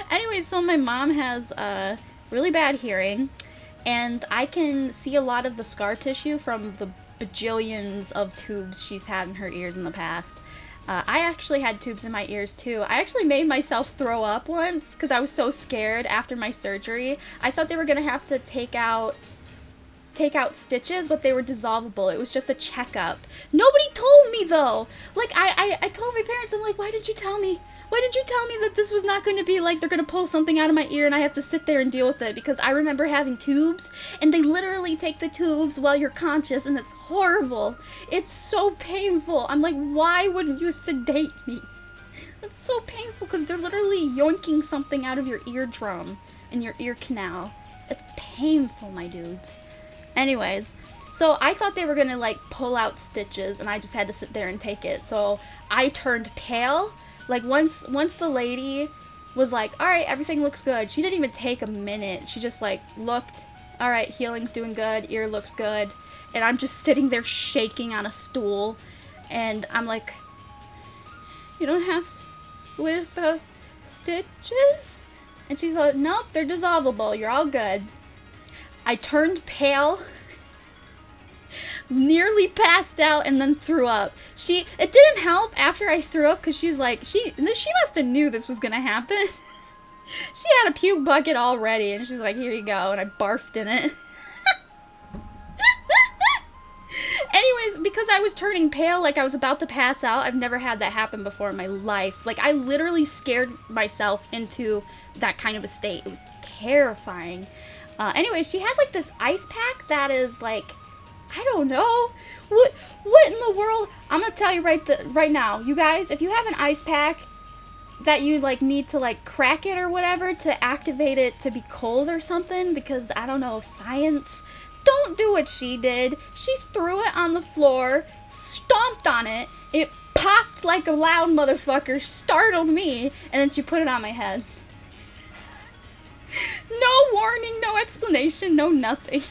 Anyway, so my mom has really bad hearing, and I can see a lot of the scar tissue from the bajillions of tubes she's had in her ears in the past. I actually had tubes in my ears too. I actually made myself throw up once because I was so scared after my surgery. I thought they were gonna have to take out stitches, but they were dissolvable. It was just a checkup. Nobody told me though. Like I told my parents, I'm like, why did you tell me? Why did you tell me that this was not going to be like they're going to pull something out of my ear and I have to sit there and deal with it? Because I remember having tubes and they literally take the tubes while you're conscious and it's horrible. It's so painful. I'm like, why wouldn't you sedate me? It's so painful because they're literally yoinking something out of your eardrum and your ear canal. It's painful, my dudes. Anyways, so I thought they were going to like pull out stitches and I just had to sit there and take it. So I turned pale. Like, once the lady was like, alright, everything looks good, she didn't even take a minute. She just, like, looked, alright, healing's doing good, ear looks good. And I'm just sitting there shaking on a stool. And I'm like, you don't have to worry about stitches? And she's like, nope, they're dissolvable, you're all good. I turned pale, nearly passed out, and then threw up. It didn't help after I threw up because she's like, she must have knew this was gonna happen. She had a puke bucket already and she's like, here you go, and I barfed in it. Anyways, because I was turning pale, like I was about to pass out, I've never had that happen before in my life. Like, I literally scared myself into that kind of a state. It was terrifying. Anyway, she had like this ice pack that is like, I don't know. What in the world? I'm gonna tell you right now, you guys, if you have an ice pack that you like need to like crack it or whatever to activate it to be cold or something, because I don't know, science, don't do what she did. She threw it on the floor, stomped on it, it popped like a loud motherfucker, startled me, and then she put it on my head. No warning, no explanation, no nothing.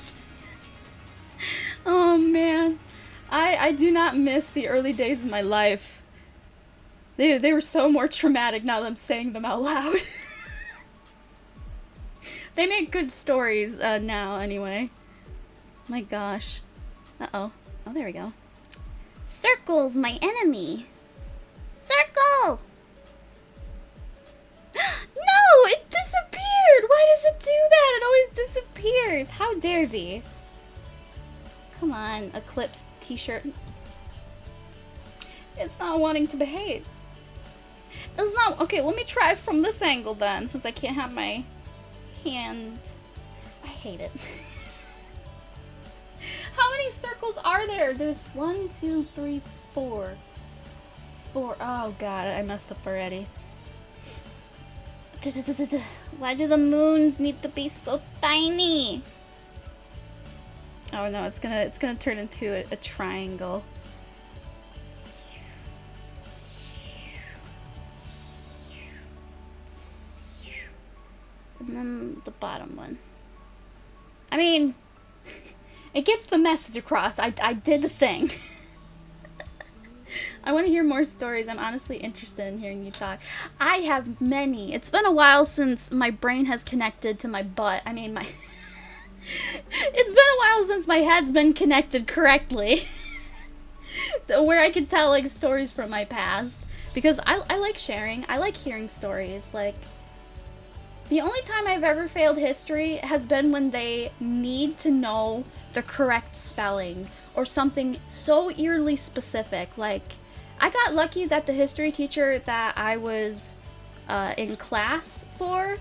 Oh man, I do not miss the early days of my life. They were so more traumatic now that I'm saying them out loud. They make good stories now anyway. My gosh. Uh-oh. Oh, there we go. Circle's my enemy. Circle! No! It disappeared! Why does it do that? It always disappears. How dare thee? Come on, Eclipse t-shirt. It's not wanting to behave. It's not... Okay, let me try from this angle then, since I can't have my hand. I hate it. How many circles are there? There's 1, 2, 3, 4. 4. Oh god, I messed up already. Why do the moons need to be so tiny? Oh no, it's gonna turn into a triangle. And then the bottom one. I mean, it gets the message across. I did the thing. I want to hear more stories. I'm honestly interested in hearing you talk. I have many. It's been a while since my brain has connected to my butt. I mean, my... It's been a while since my head's been connected correctly. Where I could tell, like, stories from my past. Because I like sharing. I like hearing stories. Like, the only time I've ever failed history has been when they need to know the correct spelling. Or something so eerily specific. Like, I got lucky that the history teacher that I was in class for,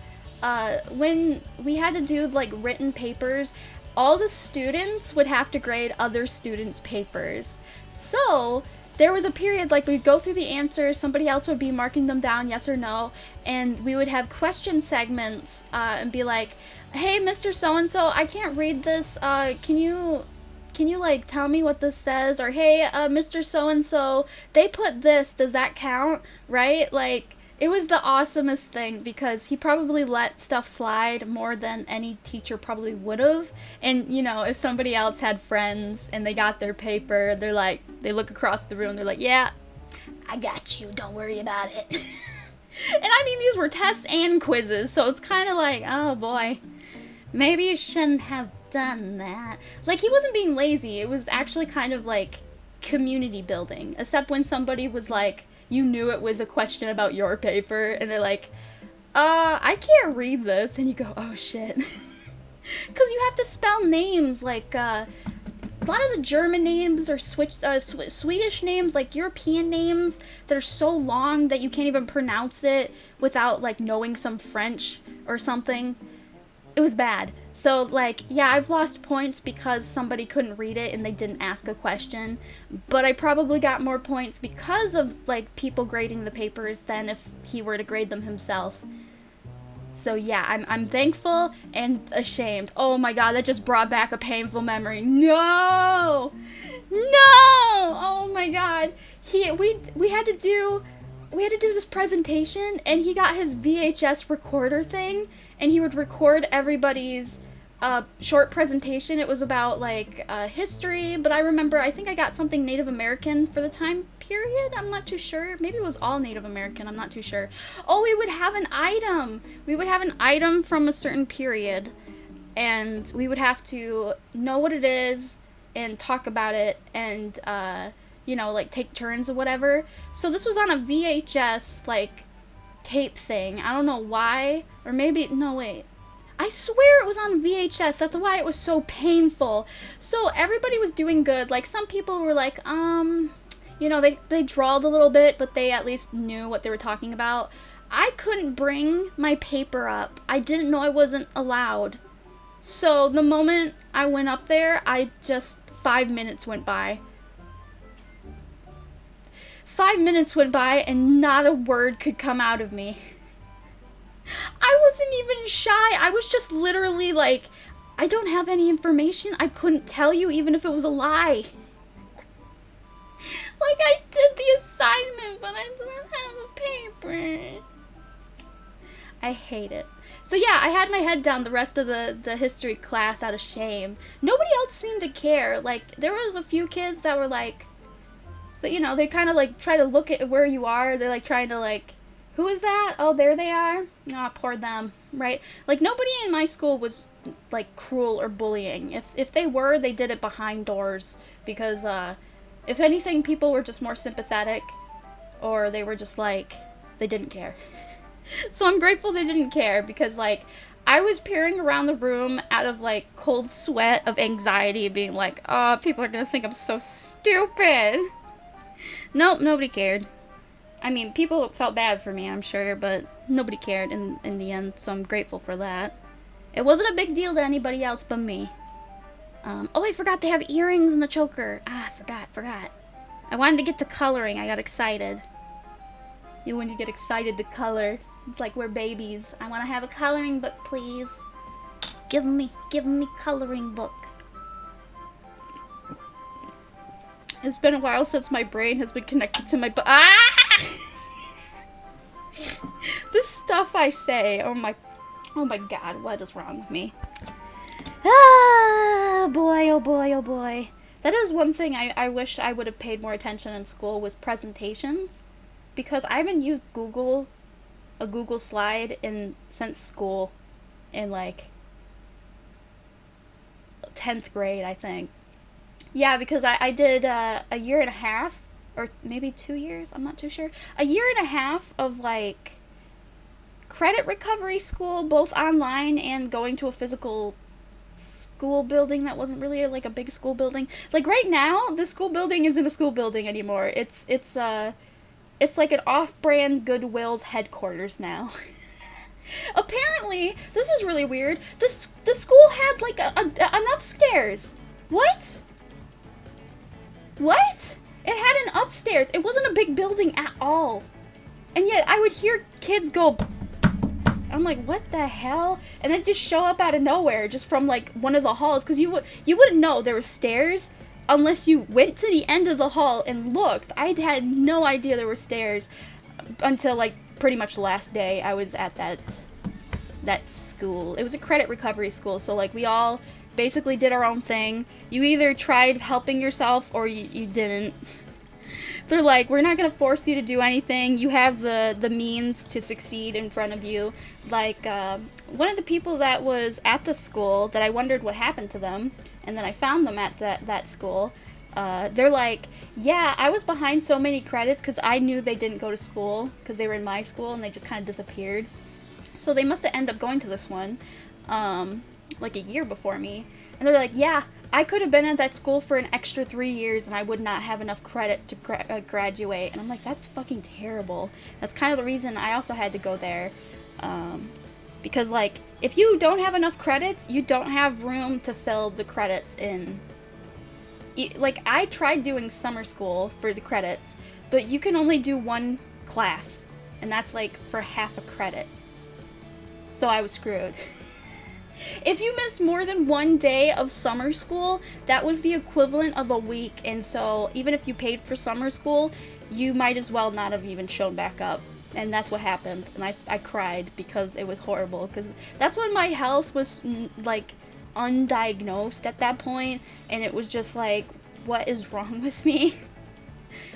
when we had to do like written papers, all the students would have to grade other students' papers. So there was a period, like, we'd go through the answers, somebody else would be marking them down, yes or no, and we would have question segments and be like, hey, Mr. So-and-so, I can't read this, can you like tell me what this says? Or hey, Mr. So-and-so, they put this, does that count? Right? Like, It was the awesomest thing because he probably let stuff slide more than any teacher probably would have. And, you know, if somebody else had friends and they got their paper, they're like, they look across the room, they're like, yeah, I got you, don't worry about it. And I mean, these were tests and quizzes, so it's kind of like, oh boy, maybe you shouldn't have done that. Like, he wasn't being lazy, it was actually kind of like community building, except when somebody was like, you knew it was a question about your paper, and they're like, I can't read this, and you go, oh shit. Because you have to spell names, like, a lot of the German names or Swedish names, like European names, that are so long that you can't even pronounce it without, like, knowing some French or something. It was bad. So, like, yeah, I've lost points because somebody couldn't read it and they didn't ask a question, but I probably got more points because of, like, people grading the papers than if he were to grade them himself. So, yeah, I'm thankful and ashamed. Oh my god, that just brought back a painful memory. No! No! Oh my god. We had to do this presentation, and he got his VHS recorder thing, and he would record everybody's short presentation. It was about, like, history, but I think I got something Native American for the time period. I'm not too sure. Maybe it was all Native American. I'm not too sure. Oh, we would have an item. We would have an item from a certain period, and we would have to know what it is and talk about it, and, you know, like, take turns or whatever. So this was on a VHS, like, tape thing. I don't know why. Or maybe, no, wait. I swear it was on VHS. That's why it was so painful. So everybody was doing good. Like, some people were like, you know, they drawled a little bit, but they at least knew what they were talking about. I couldn't bring my paper up. I didn't know I wasn't allowed. So the moment I went up there, 5 minutes went by. 5 minutes went by and not a word could come out of me. I wasn't even shy. I was just literally like, I don't have any information. I couldn't tell you even if it was a lie. Like, I did the assignment, but I didn't have a paper. I hate it. So yeah, I had my head down the rest of the history class out of shame. Nobody else seemed to care. Like, there was a few kids that were like, you know, they kind of like try to look at where you are. They're like trying to like, who is that? Oh, there they are. Ah, poor them, right? Like, nobody in my school was like cruel or bullying. If they were, they did it behind doors because if anything, people were just more sympathetic, or they were just like, they didn't care. So I'm grateful they didn't care, because like, I was peering around the room out of like cold sweat of anxiety, being like, oh, people are gonna think I'm so stupid. Nope, nobody cared. I mean, people felt bad for me, I'm sure, but nobody cared in the end, so I'm grateful for that. It wasn't a big deal to anybody else but me. Oh, I forgot they have earrings in the choker. Ah, forgot. I wanted to get to coloring. I got excited. You when you get excited to color, it's like we're babies. I want to have a coloring book, please. Give me coloring book. It's been a while since my brain has been connected to my This stuff I say, oh my god, what is wrong with me? Ah, boy, oh boy, oh boy. That is one thing I wish I would have paid more attention in school, was presentations. Because I haven't used a Google slide since school, in like 10th grade, I think. Yeah, because I did a year and a half, or maybe 2 years, I'm not too sure. A year and a half of like credit recovery school, both online and going to a physical school building that wasn't really like a big school building. Like right now, the school building isn't a school building anymore. It's like an off-brand Goodwill's headquarters now. Apparently, this is really weird. The school had like an upstairs. What? What? It had an upstairs. It wasn't a big building at all. And yet I would hear kids go, I'm like, what the hell? And then just show up out of nowhere, just from like one of the halls, because you wouldn't know there were stairs unless you went to the end of the hall and looked. I had no idea there were stairs. until like pretty much the last day I was at that school. It was a credit recovery school, so like we all basically did our own thing. You either tried helping yourself or you didn't. They're like, we're not gonna force you to do anything. You have the means to succeed in front of you. Like, one of the people that was at the school that I wondered what happened to them, and then I found them at that school, they're like, yeah, I was behind so many credits because I knew they didn't go to school because they were in my school and they just kind of disappeared. So they must have ended up going to this one, like a year before me. And they're like, yeah, I could have been at that school for an extra 3 years and I would not have enough credits to graduate. And I'm like, that's fucking terrible. That's kind of the reason I also had to go there. Because, like, if you don't have enough credits, you don't have room to fill the credits in. Like, I tried doing summer school for the credits, but you can only do one class. And that's, like, for half a credit. So I was screwed. If you miss more than 1 day of summer school, that was the equivalent of a week, and so even if you paid for summer school, you might as well not have even shown back up. And that's what happened, and I cried because it was horrible, because that's when my health was, like, undiagnosed at that point, and it was just like, what is wrong with me?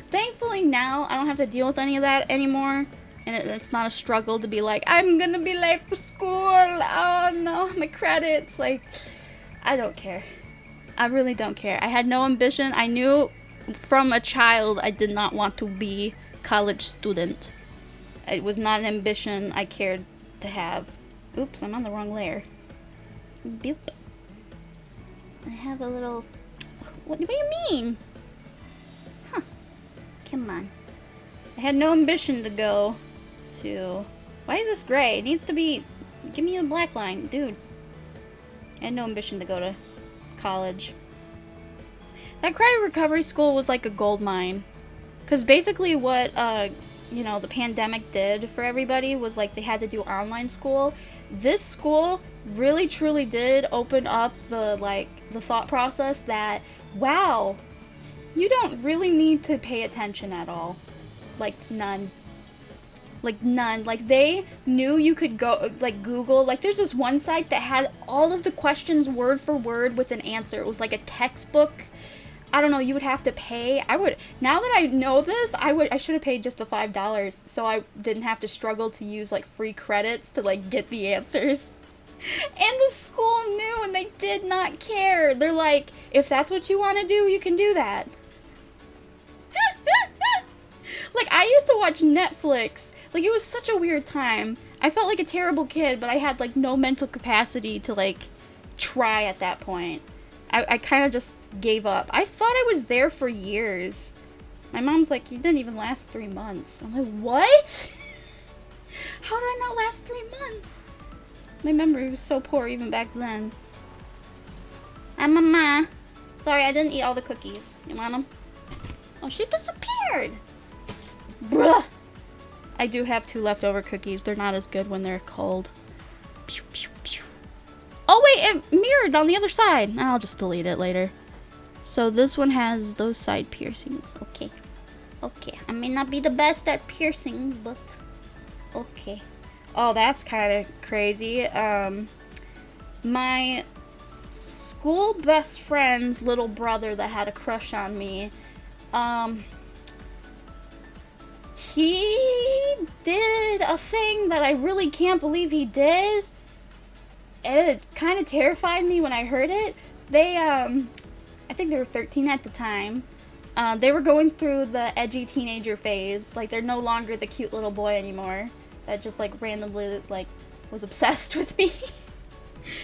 Thankfully now, I don't have to deal with any of that anymore. And it's not a struggle to be like, I'm gonna be late for school. Oh no, my credits. Like, I don't care. I really don't care. I had no ambition. I knew from a child I did not want to be college student. It was not an ambition I cared to have. Oops, I'm on the wrong layer. Boop. I have a little... What do you mean? Huh. Come on. I had no ambition to go to... Why is this gray? It needs to be... Give me a black line. Dude. I had no ambition to go to college. That credit recovery school was like a gold mine. Because basically what, you know, the pandemic did for everybody was like they had to do online school. This school really truly did open up the thought process that, wow, you don't really need to pay attention at all. Like, none. Like, none. Like, they knew you could go, like, Google. Like, there's this one site that had all of the questions word for word with an answer. It was like a textbook. I don't know, you would have to pay. Now that I know this, I should have paid just the $5 so I didn't have to struggle to use, like, free credits to, like, get the answers. And the school knew, and they did not care. They're like, if that's what you want to do, you can do that. Like, I used to watch Netflix. Like, it was such a weird time. I felt like a terrible kid, but I had, like, no mental capacity to, like, try at that point. I kind of just gave up. I thought I was there for years. My mom's like, you didn't even last 3 months. I'm like, what? How did I not last 3 months? My memory was so poor even back then. Mama. Sorry, I didn't eat all the cookies. You want them? Oh, she disappeared. Bruh. I do have 2 leftover cookies. They're not as good when they're cold. Pew, pew, pew. Oh wait, it mirrored on the other side. I'll just delete it later. So this one has those side piercings. Okay. Okay. I may not be the best at piercings, but okay. Oh, that's kind of crazy. My school best friend's little brother that had a crush on me, he did a thing that I really can't believe he did. And it kind of terrified me when I heard it. They, I think they were 13 at the time. They were going through the edgy teenager phase. Like, they're no longer the cute little boy anymore. That just, like, randomly, like, was obsessed with me.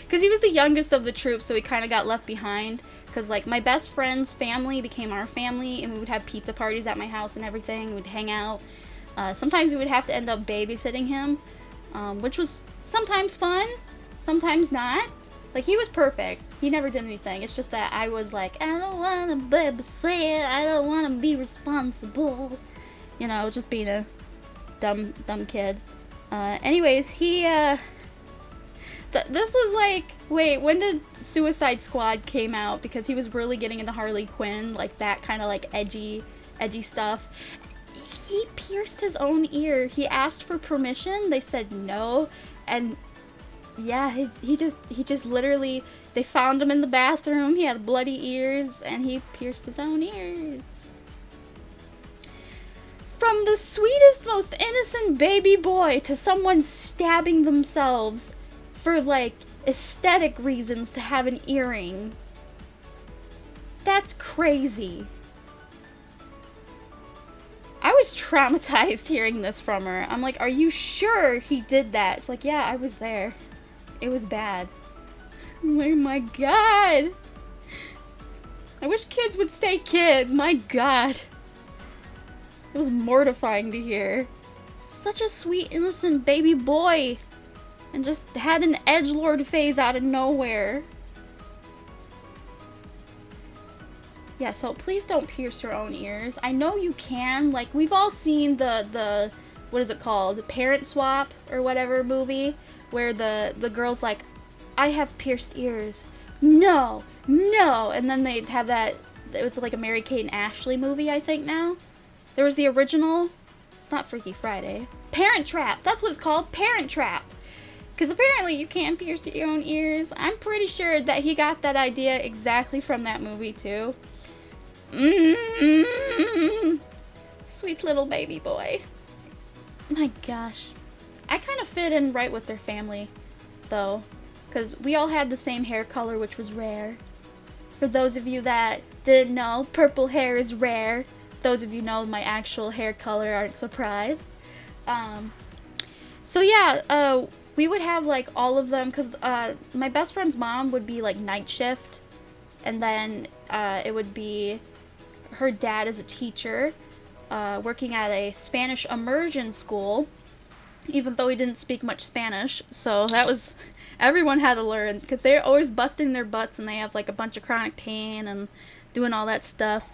Because he was the youngest of the troop, so he kind of got left behind. Because, like, my best friend's family became our family, and we would have pizza parties at my house and everything. We'd hang out. Sometimes we would have to end up babysitting him, which was sometimes fun, sometimes not. Like, he was perfect. He never did anything. It's just that I was like, I don't want to babysit. I don't want to be responsible. You know, just being a dumb kid. Anyways, he, this was like, wait, when did Suicide Squad came out? Because he was really getting into Harley Quinn, like that kind of like edgy stuff. He pierced his own ear. He asked for permission. They said no. And yeah, he just literally, they found him in the bathroom. He had bloody ears and he pierced his own ears. From the sweetest, most innocent baby boy to someone stabbing themselves for, like, aesthetic reasons to have an earring. That's crazy. I was traumatized hearing this from her. I'm like, are you sure he did that? It's like, yeah, I was there. It was bad. Oh my god. I wish kids would stay kids. My god. It was mortifying to hear. Such a sweet, innocent baby boy. And just had an edgelord phase out of nowhere. Yeah, so please don't pierce your own ears. I know you can. Like, we've all seen the what is it called? The Parent Swap or whatever movie. Where the girl's like, I have pierced ears. No! No! And then they have that, it was like a Mary-Kate and Ashley movie, I think now. There was the original, it's not Freaky Friday. Parent Trap, that's what it's called, Parent Trap. Because apparently you can pierce your own ears. I'm pretty sure that he got that idea exactly from that movie too. Sweet little baby boy. My gosh. I kind of fit in right with their family, though. Because we all had the same hair color, which was rare. For those of you that didn't know, purple hair is rare. Those of you know my actual hair color aren't surprised. So yeah, we would have like all of them, because my best friend's mom would be like night shift, and then it would be her dad as a teacher, working at a Spanish immersion school, even though he didn't speak much Spanish, so that was, everyone had to learn, because they're always busting their butts and they have like a bunch of chronic pain and doing all that stuff.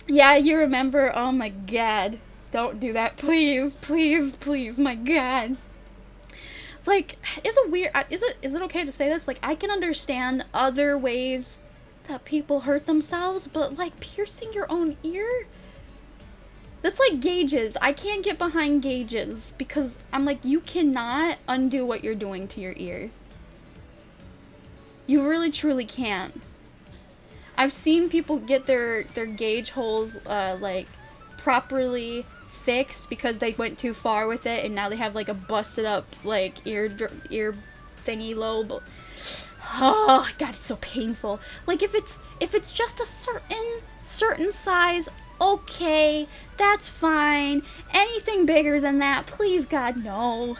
Yeah, you remember, oh my god. Don't do that, please, please, please, my god. Like, is it okay to say this? Like, I can understand other ways that people hurt themselves, but like piercing your own ear? That's like gauges. I can't get behind gauges because I'm like, you cannot undo what you're doing to your ear. You really truly can't. I've seen people get their gauge holes like properly fixed because they went too far with it, and now they have like a busted up like ear thingy lobe. Oh god, it's so painful. Like if it's just a certain size, okay, that's fine. Anything bigger than that, please god, no.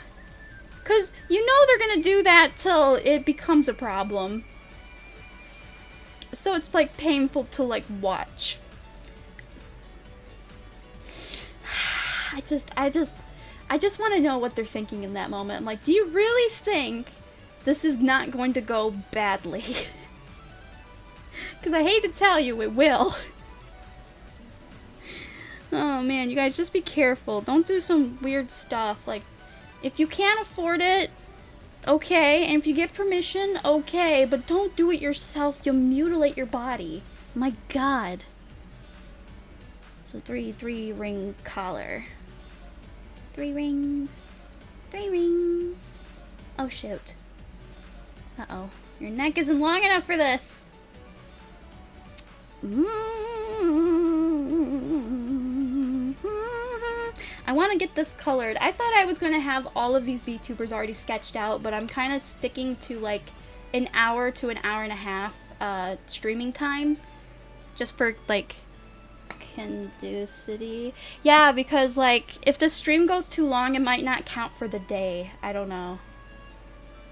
'Cause you know they're gonna do that till it becomes a problem. So it's like painful to like watch. I just want to know what they're thinking in that moment. I'm like, do you really think this is not going to go badly? Because I hate to tell you, it will. Oh man, you guys, just be careful. Don't do some weird stuff. Like, if you can't afford it, okay. And if you get permission, okay. But don't do it yourself. You'll mutilate your body. My god. So 3 ring collar. 3 rings. 3 rings. Oh shoot. Uh-oh. Your neck isn't long enough for this. I want to get this colored. I thought I was going to have all of these VTubers already sketched out, but I'm kind of sticking to like an hour to an hour and a half streaming time. Just for like City. Yeah, because like if the stream goes too long, it might not count for the day. I don't know.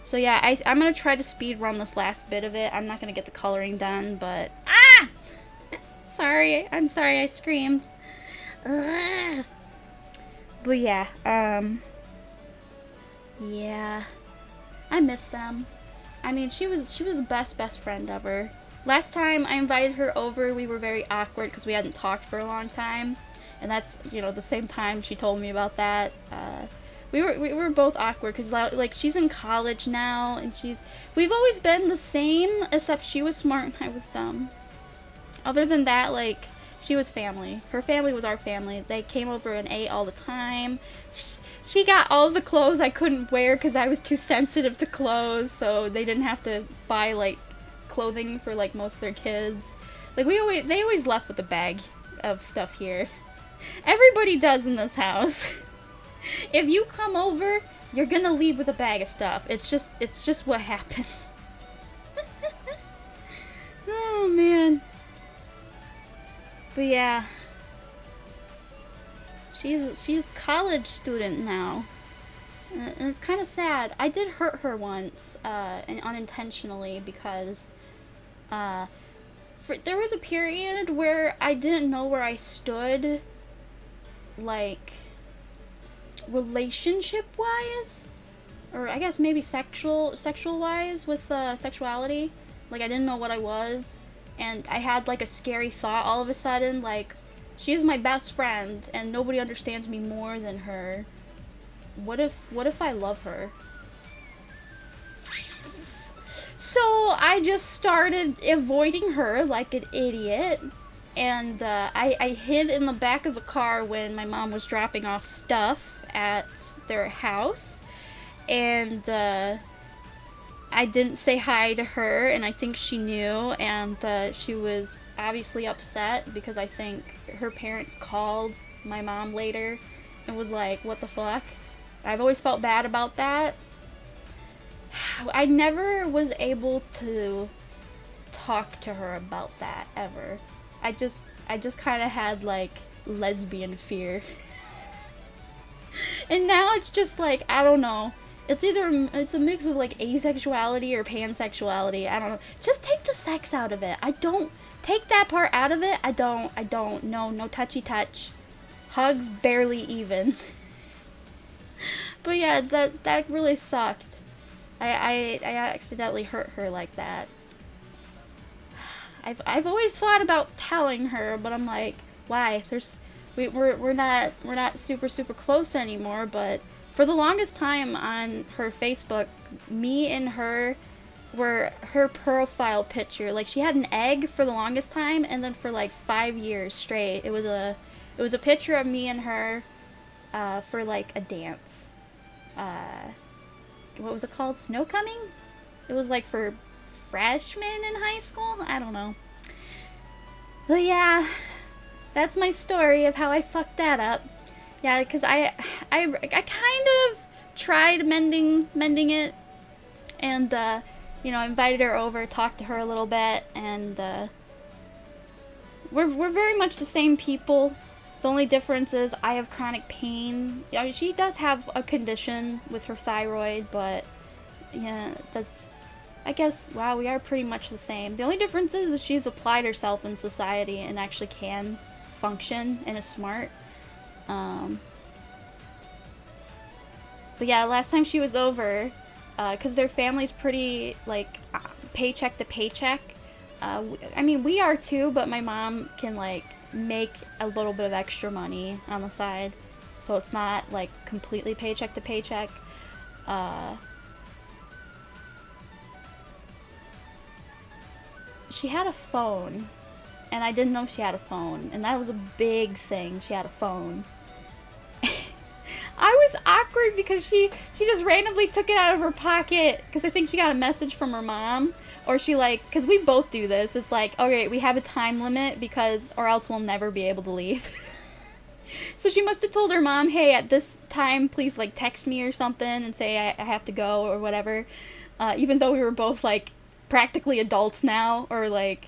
So yeah, I'm gonna try to speed run this last bit of it. I'm not gonna get the coloring done, but sorry, I'm sorry I screamed. Ugh. But yeah, yeah, I miss them. I mean, she was the best friend ever. Last time I invited her over, we were very awkward because we hadn't talked for a long time. And that's, you know, the same time she told me about that. We were both awkward because, like, she's in college now, and we've always been the same, except she was smart and I was dumb. Other than that, like, She was family. Her family was our family. They came over and ate all the time. She got all the clothes I couldn't wear because I was too sensitive to clothes, so they didn't have to buy, like, clothing for, like, most of their kids. Like, they always left with a bag of stuff here. Everybody does in this house. If you come over, you're gonna leave with a bag of stuff. It's just what happens. Oh, man. But yeah. She's a college student now. And it's kind of sad. I did hurt her once, and unintentionally, because, there was a period where I didn't know where I stood, like, relationship-wise, or I guess maybe sexual-wise with, sexuality. Like, I didn't know what I was, and I had, like, a scary thought all of a sudden, like, she is my best friend, and nobody understands me more than her. What if I love her? So I just started avoiding her like an idiot, and I hid in the back of the car when my mom was dropping off stuff at their house, and I didn't say hi to her, and I think she knew, and she was obviously upset because I think her parents called my mom later and was like, what the fuck? I've always felt bad about that. I never was able to talk to her about that ever. I just kind of had, like, lesbian fear. And now it's just like, I don't know. It's a mix of, like, asexuality or pansexuality. I don't know. Just take the sex out of it. Take that part out of it. I don't. No touchy touch. Hugs barely even. But yeah, that really sucked. I accidentally hurt her like that. I've always thought about telling her, but I'm like, why? We're not super close anymore, but for the longest time on her Facebook, me and her were her profile picture. Like, she had an egg for the longest time, and then for like 5 years straight, it was a picture of me and her for like a dance. What was it called? Snow Coming? It was like for freshmen in high school? I don't know. But yeah, that's my story of how I fucked that up. Yeah, because I kind of tried mending it, and you know, I invited her over, talked to her a little bit, and we're very much the same people. The only difference is I have chronic pain. I mean, she does have a condition with her thyroid, but yeah, that's, I guess, wow, we are pretty much the same. The only difference is she's applied herself in society and actually can function and is smart. But yeah, last time she was over, because their family's pretty, like, paycheck to paycheck. I mean, we are too, but my mom can, like, make a little bit of extra money on the side, so it's not, like, completely paycheck to paycheck. She had a phone, and I didn't know she had a phone, and that was a big thing. She had a phone. I was awkward because she just randomly took it out of her pocket, because I think she got a message from her mom, or she, like, because we both do this, it's like, okay, we have a time limit, because, or else we'll never be able to leave. So she must have told her mom, hey, at this time, please, like, text me or something, and say I have to go, or whatever, even though we were both, like, practically adults now, or, like,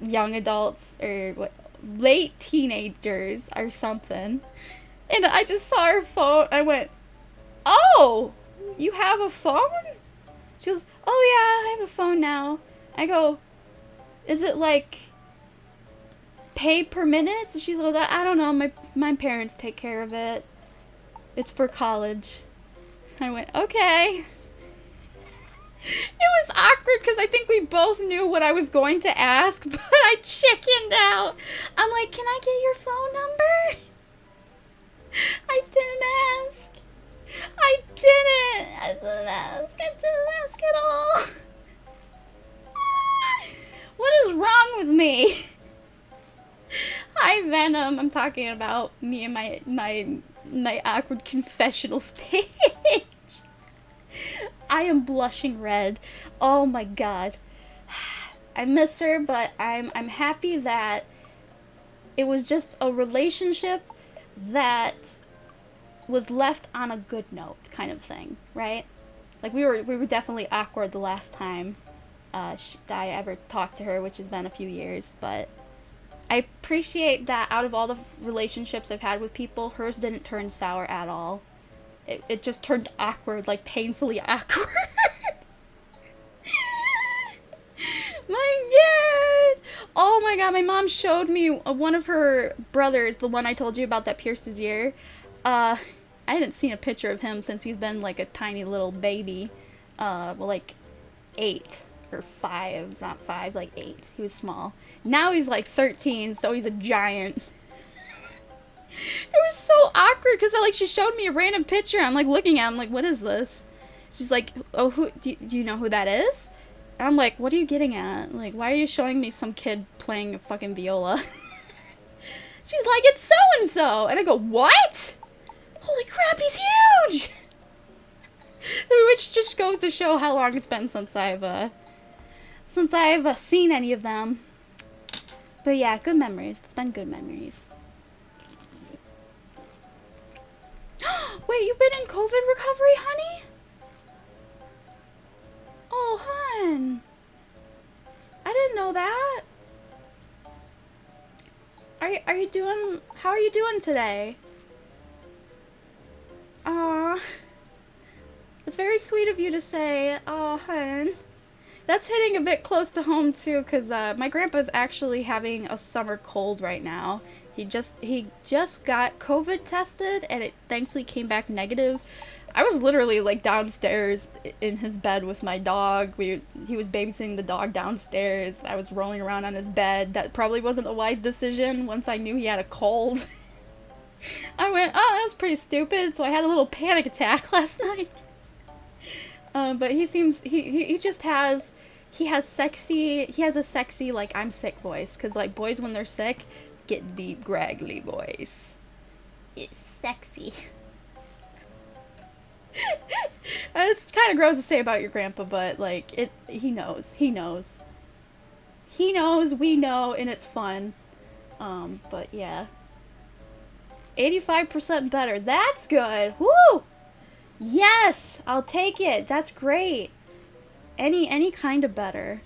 young adults, or what, late teenagers, or something. And I just saw her phone. I went, oh, you have a phone? She goes, oh yeah, I have a phone now. I go, is it like paid per minute? She's like, I don't know. My parents take care of it. It's for college. I went, okay. It was awkward because I think we both knew what I was going to ask, but I chickened out. I'm like, can I get your phone number? I didn't ask. I didn't ask at all. What is wrong with me? talking about me and my awkward confessional stage. I am blushing red. Oh my god. I miss her, but I'm happy that it was just a relationship that was left on a good note, kind of thing, right? Like we were definitely awkward the last time I ever talked to her, which has been a few years, but I appreciate that out of all the relationships I've had with people, hers didn't turn sour at all. It just turned awkward, like painfully awkward. My god! Oh my god, my mom showed me one of her brothers, the one I told you about that pierced his ear. I hadn't seen a picture of him since he's been like a tiny little baby. Well, like 8 or 5, not 5, like 8. He was small. Now he's like 13, so he's a giant. It was so awkward because like she showed me a random picture. I'm like looking at him like, what is this? She's like, oh, who do you know who that is? And I'm like, what are you getting at? Like, why are you showing me some kid playing a fucking viola? She's like, it's so and so, and I go, what? Holy crap, he's huge! Which just goes to show how long it's been since I've seen any of them. But yeah, good memories. It's been good memories. Wait, you've been in COVID recovery, honey? Oh, hun. I didn't know that. Are you doing, how are you doing today? Aw. It's very sweet of you to say, aw, hun. That's hitting a bit close to home, too, because my grandpa's actually having a summer cold right now. He just got COVID tested, and it thankfully came back negative. I was literally, like, downstairs in his bed with my dog. He was babysitting the dog downstairs. I was rolling around on his bed. That probably wasn't a wise decision once I knew he had a cold. I went, oh, that was pretty stupid, so I had a little panic attack last night. But he seems, he just has, he has a sexy, like, I'm sick voice. Because, like, boys when they're sick get deep, graggly voice. It's sexy. It's kind of gross to say about your grandpa, but, like, he knows, we know, and it's fun. But, yeah. 85% better, that's good, woo! Yes, I'll take it, that's great. Any kind of better.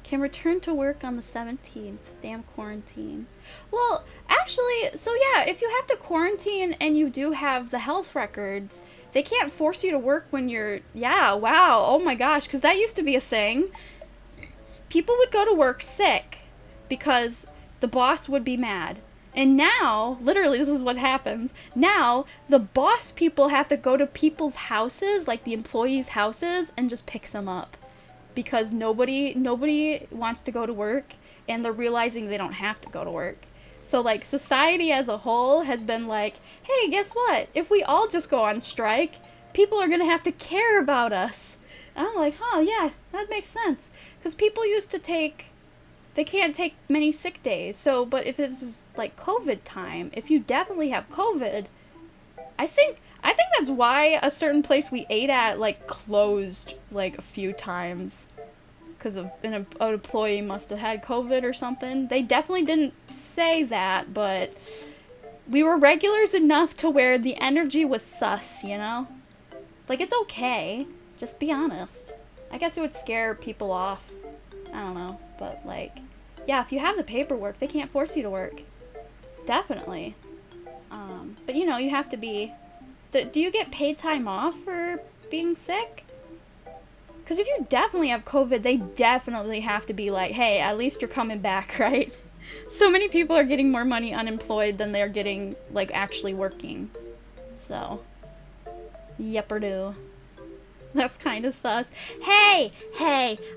Can return to work on the 17th. Damn quarantine. Well, actually, so yeah, if you have to quarantine and you do have the health records, they can't force you to work when you're, yeah, wow, oh my gosh, because that used to be a thing. People would go to work sick because the boss would be mad. And now, literally, this is what happens. Now, the boss people have to go to people's houses, like the employees' houses, and just pick them up. Because nobody wants to go to work, and they're realizing they don't have to go to work. So, like, society as a whole has been like, hey, guess what? If we all just go on strike, people are gonna have to care about us. And I'm like, huh, yeah, that makes sense. Because people used to they can't take many sick days. So, but if this is, like, COVID time, if you definitely have COVID, I think that's why a certain place we ate at, like, closed, like, a few times. Because an employee must have had COVID or something. They definitely didn't say that, but we were regulars enough to where the energy was sus, you know? Like, it's okay. Just be honest. I guess it would scare people off. I don't know. But, like, yeah, if you have the paperwork, they can't force you to work. Definitely. But, you know, you have to be... Do you get paid time off for being sick? Because if you definitely have COVID, they definitely have to be like, hey, at least you're coming back, right? So many people are getting more money unemployed than they're getting, like, actually working. So, yep-er-do. That's kind of sus. Hey!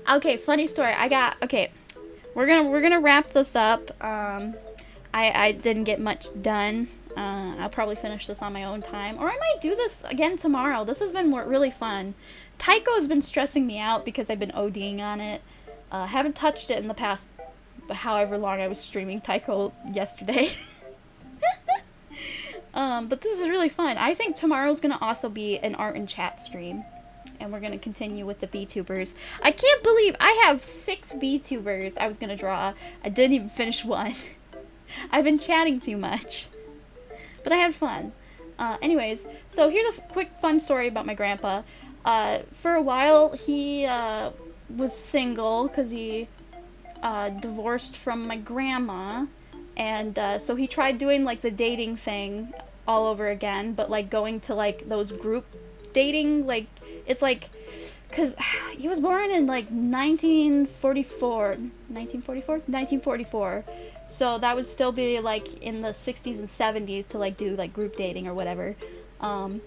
Okay, funny story. Okay, we're gonna wrap this up. I didn't get much done. I'll probably finish this on my own time. Or I might do this again tomorrow. This has been really fun. Taiko's been stressing me out because I've been ODing on it. Haven't touched it in the past however long I was streaming Tycho yesterday. But this is really fun. I think tomorrow's gonna also be an art and chat stream. And we're gonna continue with the VTubers. I can't believe I have 6 VTubers I was gonna draw. I didn't even finish one. I've been chatting too much. But I had fun. Anyways, so here's a quick fun story about my grandpa. For a while, he was single because he divorced from my grandma. And so he tried doing like the dating thing all over again, but like going to like those group dating, like it's like, because he was born in like 1944, so that would still be like in the 60s and 70s to like do like group dating or whatever. And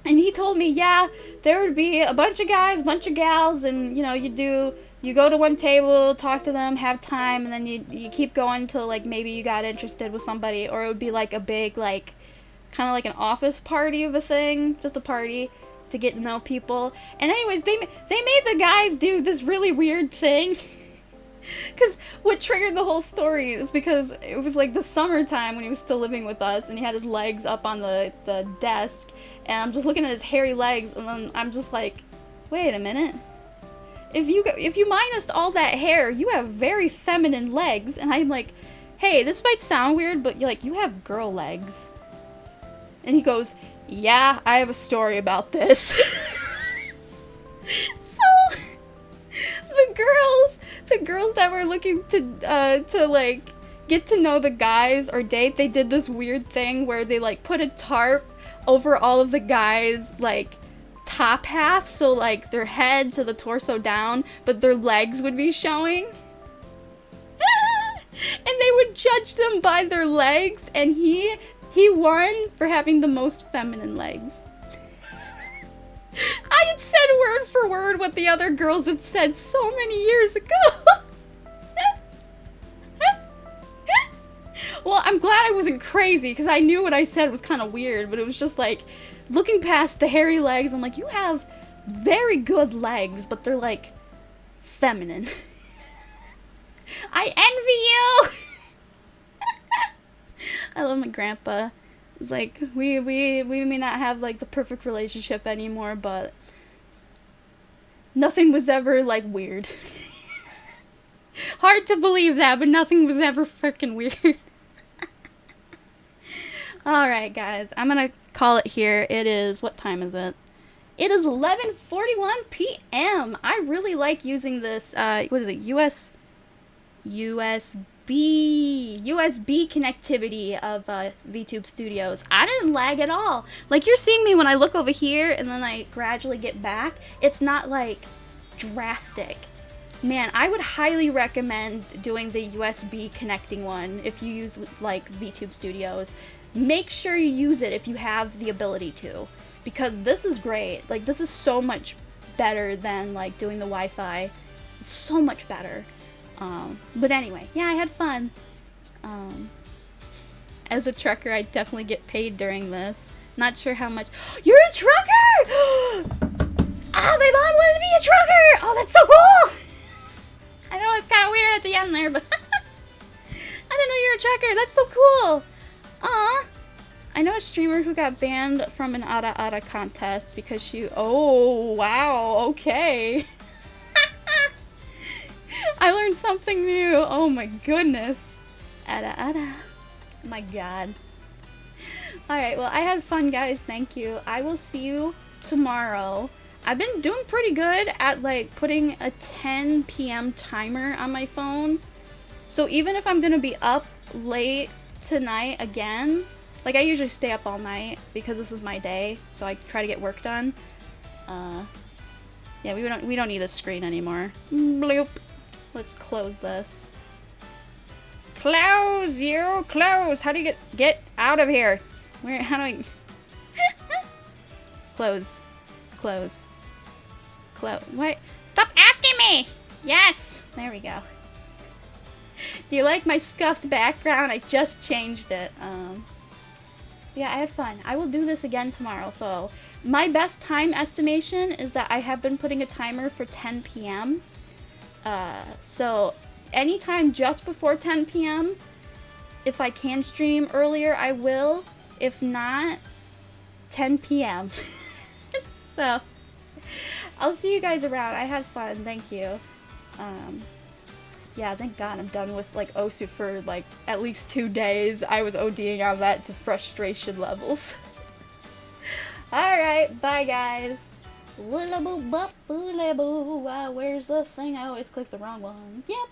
he told me, yeah, there would be a bunch of guys, a bunch of gals, and you know, you go to one table, talk to them, have time, and then you keep going till like maybe you got interested with somebody, or it would be like a big like kind of like an office party of a thing, just a party to get to know people. And anyways, they made the guys do this really weird thing. Because what triggered the whole story is because it was like the summertime when he was still living with us, and he had his legs up on the desk, and I'm just looking at his hairy legs, and then I'm just like, wait a minute. If you minus all that hair, you have very feminine legs. And I'm like, hey, this might sound weird, but you have girl legs. And he goes, yeah, I have a story about this. So the girls that were looking to like get to know the guys or date, they did this weird thing where they like put a tarp over all of the guys like top half, so like their head to the torso down, but their legs would be showing. And they would judge them by their legs, and he won for having the most feminine legs. I had said word for word what the other girls had said so many years ago. Well, I'm glad I wasn't crazy, because I knew what I said was kind of weird, but it was just like, looking past the hairy legs, I'm like, you have very good legs, but they're like feminine. I envy you! I love my grandpa. It's like, we may not have like the perfect relationship anymore, but nothing was ever like weird. Hard to believe that, but nothing was ever freaking weird. Alright guys, I'm gonna call it here. It is, what time is it? It is 11:41 p.m. I really like using this, what is it, USB connectivity of VTube Studios. I didn't lag at all. Like, you're seeing me when I look over here and then I gradually get back. It's not like drastic. Man, I would highly recommend doing the USB connecting one if you use like VTube Studios. Make sure you use it if you have the ability to, because this is great. Like, this is so much better than like doing the Wi-Fi. It's so much better. But anyway, yeah, I had fun. As a trucker, I definitely get paid during this. Not sure how much. You're a trucker! Ah, my mom wanted to be a trucker! Oh, that's so cool! I know it's kind of weird at the end there, but I didn't know you were a trucker. That's so cool. Aw. I know a streamer who got banned from an Ara Ara contest because she... Oh, wow, okay. I learned something new. Oh my goodness. Ara Ara. My god. Alright, well, I had fun, guys. Thank you. I will see you tomorrow. I've been doing pretty good at, like, putting a 10 p.m. timer on my phone. So even if I'm gonna be up late tonight again, like, I usually stay up all night because this is my day, so I try to get work done. Yeah, we don't need this screen anymore. Bloop. Let's close this. Close, you! Close! How do you get out of here? Where, how do I... Close. Close. Close. What? Stop asking me! Yes! There we go. Do you like my scuffed background? I just changed it. Yeah, I had fun. I will do this again tomorrow, so... My best time estimation is that I have been putting a timer for 10 p.m. So, anytime just before 10 p.m. If I can stream earlier, I will. If not, 10 p.m. So, I'll see you guys around. I had fun. Thank you. Yeah, thank God I'm done with, like, OSU for, like, at least 2 days. I was ODing on that to frustration levels. Alright, bye, guys. Where's the thing? I always click the wrong one. Yep.